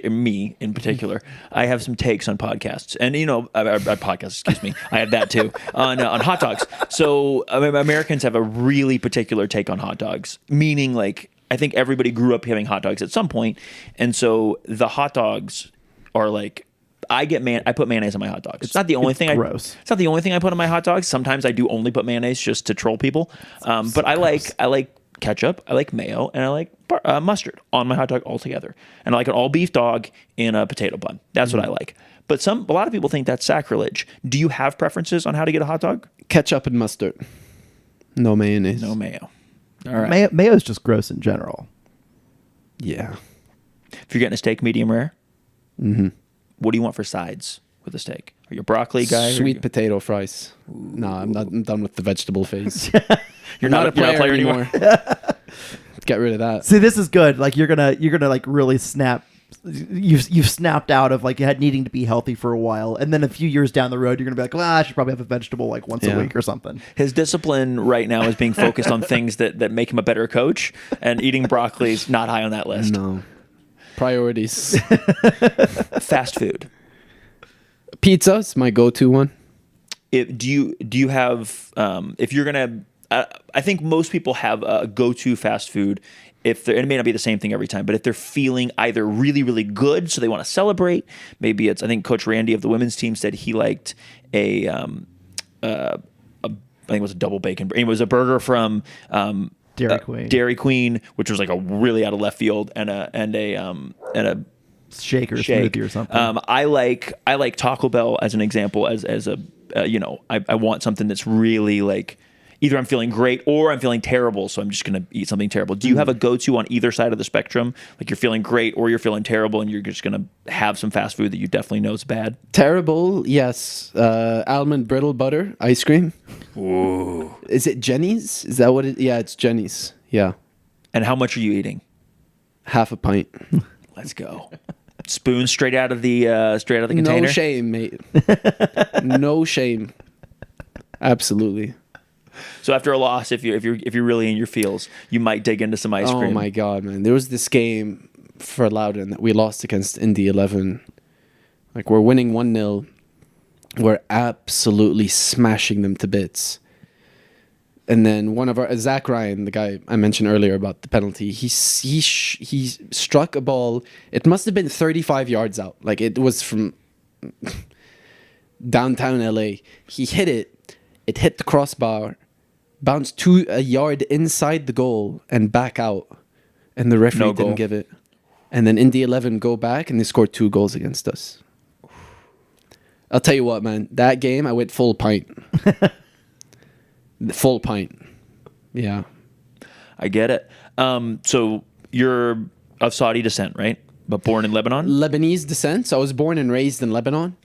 me in particular. I have some takes on podcasts, and podcasts. Excuse me, I have that too on hot dogs. So Americans have a really particular take on hot dogs, meaning like I think everybody grew up having hot dogs at some point, and so the hot dogs are like. I put mayonnaise on my hot dogs. It's not the only thing. Gross. It's not the only thing I put on my hot dogs. Sometimes I do only put mayonnaise just to troll people. But I like ketchup. I like mayo, and I like mustard on my hot dog altogether. And I like an all beef dog in a potato bun. That's what I like. But a lot of people think that's sacrilege. Do you have preferences on how to get a hot dog? Ketchup and mustard. No mayonnaise. No mayo. All right. Mayo is just gross in general. Yeah. If you're getting a steak, medium rare. What do you want for sides with a steak? Are you a broccoli guy? Sweet potato fries. No, I'm done with the vegetable phase. You're not a player anymore. Get rid of that. See, this is good. Like you're gonna like really snap. You've snapped out of like needing to be healthy for a while, and then a few years down the road, you're gonna be like, well, I should probably have a vegetable like once a week or something. His discipline right now is being focused on things that make him a better coach, and eating broccoli is not high on that list. No. Priorities. Fast food. Pizza is my go-to one. Do you have if you're gonna? I think most people have a go-to fast food. It may not be the same thing every time, but if they're feeling either really, really good, so they want to celebrate, maybe it's. I think Coach Randy of the women's team said he liked I think it was a double bacon. It was a burger from Dairy Queen, which was like a really out of left field, and a Shake or smoothie or something. I like Taco Bell as an example, as a I want something that's really like either I'm feeling great or I'm feeling terrible, so I'm just gonna eat something terrible. Do you have a go-to on either side of the spectrum? Like you're feeling great or you're feeling terrible, and you're just gonna have some fast food that you definitely know is bad? Terrible, yes. Almond brittle butter ice cream. Ooh. Is it Jenny's? Is that what it? Yeah, it's Jenny's. Yeah, And how much are you eating? half a pint. Let's go. Spoon straight out of the container. No shame, mate. No shame. Absolutely. So after a loss, if you're really in your feels, you might dig into some ice cream. Oh my god, man! There was this game for Loudon that we lost against Indy 11. Like we're winning 1-0. We're absolutely smashing them to bits. And then one of our Zach Ryan, the guy I mentioned earlier about the penalty, he struck a ball. It must have been 35 yards out. Like it was from downtown LA. He hit it. It hit the crossbar, bounced a yard inside the goal and back out. And the referee didn't give it. And then Indy 11 go back and they scored 2 goals against us. I'll tell you what, man. That game, I went full pint. Full pint. Yeah. I get it. So you're of Saudi descent, right? But born in Lebanon? Lebanese descent. So I was born and raised in Lebanon.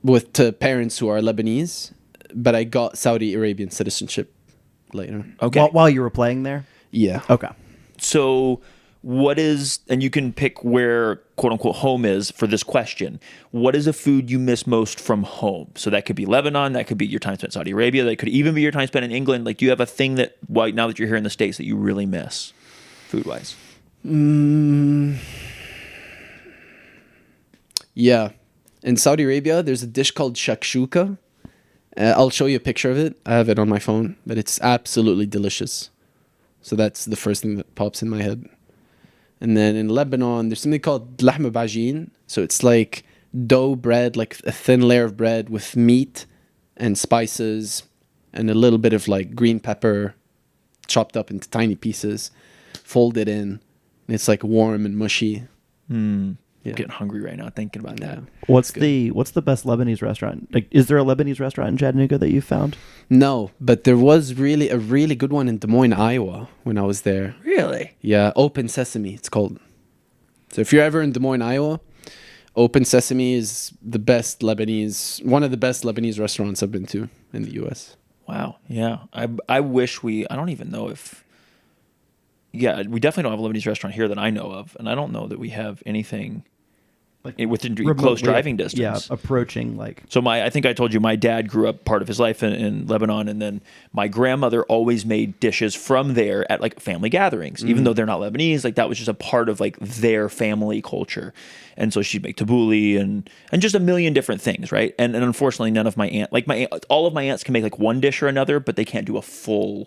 With parents who are Lebanese. But I got Saudi Arabian citizenship later. Okay. While you were playing there? Yeah. Okay. So what is, and you can pick where quote unquote home is for this question. What is a food you miss most from home? So that could be Lebanon, that could be your time spent in Saudi Arabia, that could even be your time spent in England. Like, do you have a thing that, now that you're here in the States, that you really miss food wise? Yeah. In Saudi Arabia, there's a dish called shakshuka. I'll show you a picture of it. I have it on my phone, but it's absolutely delicious. So that's the first thing that pops in my head. And then in Lebanon, there's something called lahma bajin. So it's like dough bread, like a thin layer of bread with meat and spices and a little bit of like green pepper chopped up into tiny pieces, folded in. And it's like warm and mushy. Yeah. I'm getting hungry right now thinking about that. What's the best Lebanese restaurant? Like, is there a Lebanese restaurant in Chattanooga that you found? No, but there was a really good one in Des Moines, Iowa when I was there. Really? Yeah, Open Sesame, it's called. So if you're ever in Des Moines, Iowa, Open Sesame is one of the best Lebanese restaurants I've been to in the U.S. Wow. Yeah. I wish I don't even know if, yeah, we definitely don't have a Lebanese restaurant here that I know of. And I don't know that we have anything like within close driving distance. Yeah, approaching like. So I think I told you my dad grew up part of his life in Lebanon, and then my grandmother always made dishes from there at like family gatherings, even though they're not Lebanese. Like that was just a part of like their family culture, and so she'd make tabbouleh and just a million different things, right? And unfortunately, none of all of my aunts can make like one dish or another, but they can't do a full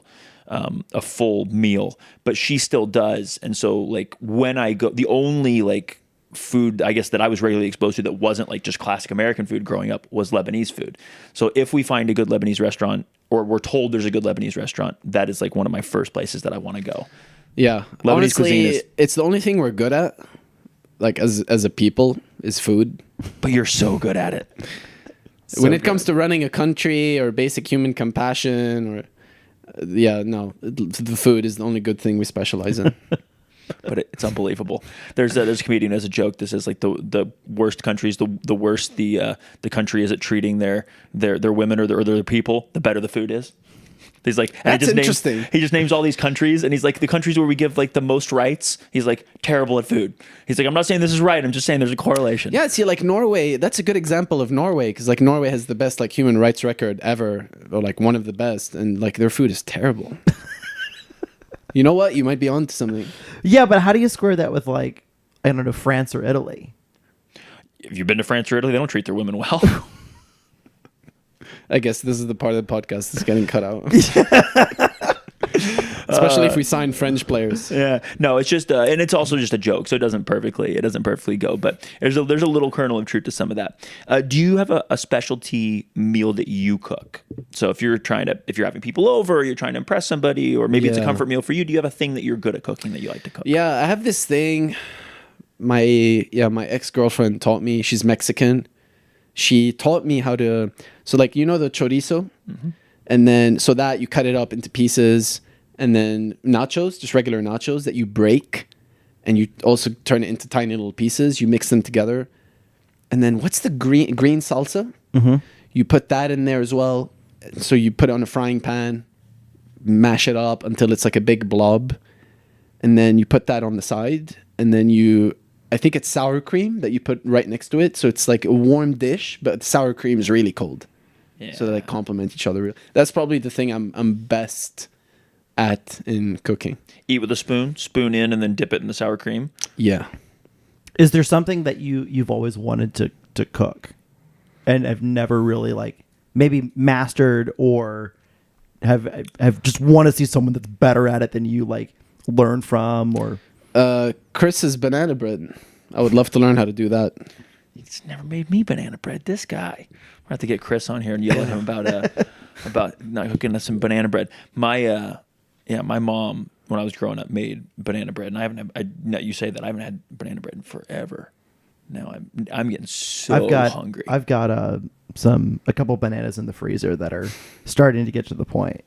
meal. But she still does, and so like when I go, the only like food I guess that I was regularly exposed to that wasn't like just classic American food growing up was Lebanese food. So if we find a good Lebanese restaurant, or we're told there's a good Lebanese restaurant, that is like one of my first places that I want to go. Yeah, Lebanese honestly, cuisine it's the only thing we're good at, like as a people, is food. But you're so good at it. When it comes to running a country or basic human compassion, or the food is the only good thing we specialize in. But it's unbelievable. There's a comedian who has a joke that says like the worst countries, the worse the country is at treating their women or their people, the better the food is. He's like, and that's interesting. He just names all these countries, and he's like, the countries where we give like the most rights, he's like terrible at food. He's like, I'm not saying this is right. I'm just saying there's a correlation. Yeah, see, like Norway, that's a good example of Norway, because like Norway has the best like human rights record ever, or like one of the best, and like their food is terrible. You know what? You might be onto something. Yeah, but how do you square that with like, I don't know, France or Italy? If you've been to France or Italy, they don't treat their women well. I guess this is the part of the podcast that's getting cut out. Especially if we sign French players. Yeah, no, it's just, and it's also just a joke, so it doesn't perfectly go. But there's a little kernel of truth to some of that. Do you have a specialty meal that you cook? So if you're having people over, or you're trying to impress somebody, or maybe it's a comfort meal for you, do you have a thing that you're good at cooking that you like to cook? Yeah, I have this thing. My ex-girlfriend taught me. She's Mexican. She taught me how to. So like, you know the chorizo, and then so that you cut it up into pieces. And then nachos, just regular nachos that you break, and you also turn it into tiny little pieces. You mix them together. And then what's the green salsa? Mm-hmm. You put that in there as well. So you put it on a frying pan, mash it up until it's like a big blob. And then you put that on the side. And then I think it's sour cream that you put right next to it. So it's like a warm dish, but the sour cream is really cold. Yeah. So they like complement each other. That's probably the thing I'm best at in cooking. Eat with a spoon in, and then dip it in the sour cream. Yeah. Is there something that you've always wanted to cook, and have never really like maybe mastered, or have just want to see someone that's better at it than you like learn from? Or Chris's banana bread. I would love to learn how to do that. He's never made me banana bread. This guy. We'll have to get Chris on here and yell at him about not cooking us some banana bread. My mom, when I was growing up, made banana bread, and I haven't had, you say that I haven't had banana bread in forever. Now I'm getting so hungry. I've got a couple bananas in the freezer that are starting to get to the point,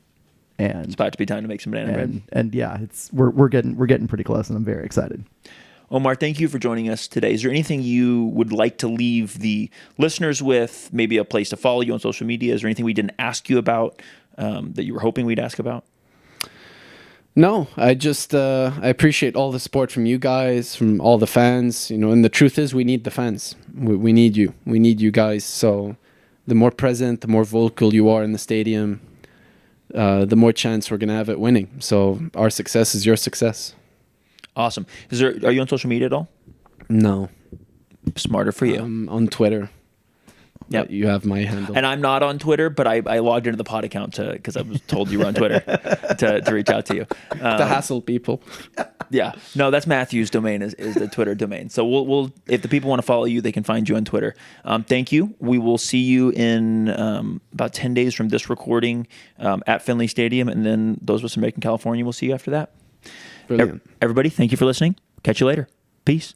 and it's about to be time to make some banana bread. And yeah, we're getting pretty close, and I'm very excited. Omar, thank you for joining us today. Is there anything you would like to leave the listeners with? Maybe a place to follow you on social media? Is there anything we didn't ask you about that you were hoping we'd ask about? No, I just I appreciate all the support from you guys, from all the fans. And the truth is, we need the fans. We need you. We need you guys. So the more present, the more vocal you are in the stadium, the more chance we're gonna have at winning. So our success is your success. Awesome. Are you on social media at all? No. Smarter for you. On Twitter. Yeah, you have my handle. And I'm not on Twitter, but I logged into the pod account because I was told you were on Twitter to reach out to you. To hassle people. Yeah. No, that's Matthew's domain is the Twitter domain. So we'll if the people want to follow you, they can find you on Twitter. Thank you. We will see you in about 10 days from this recording at Finley Stadium, and then those of us in Macon, California, will see you after that. Brilliant. Everybody, thank you for listening. Catch you later. Peace.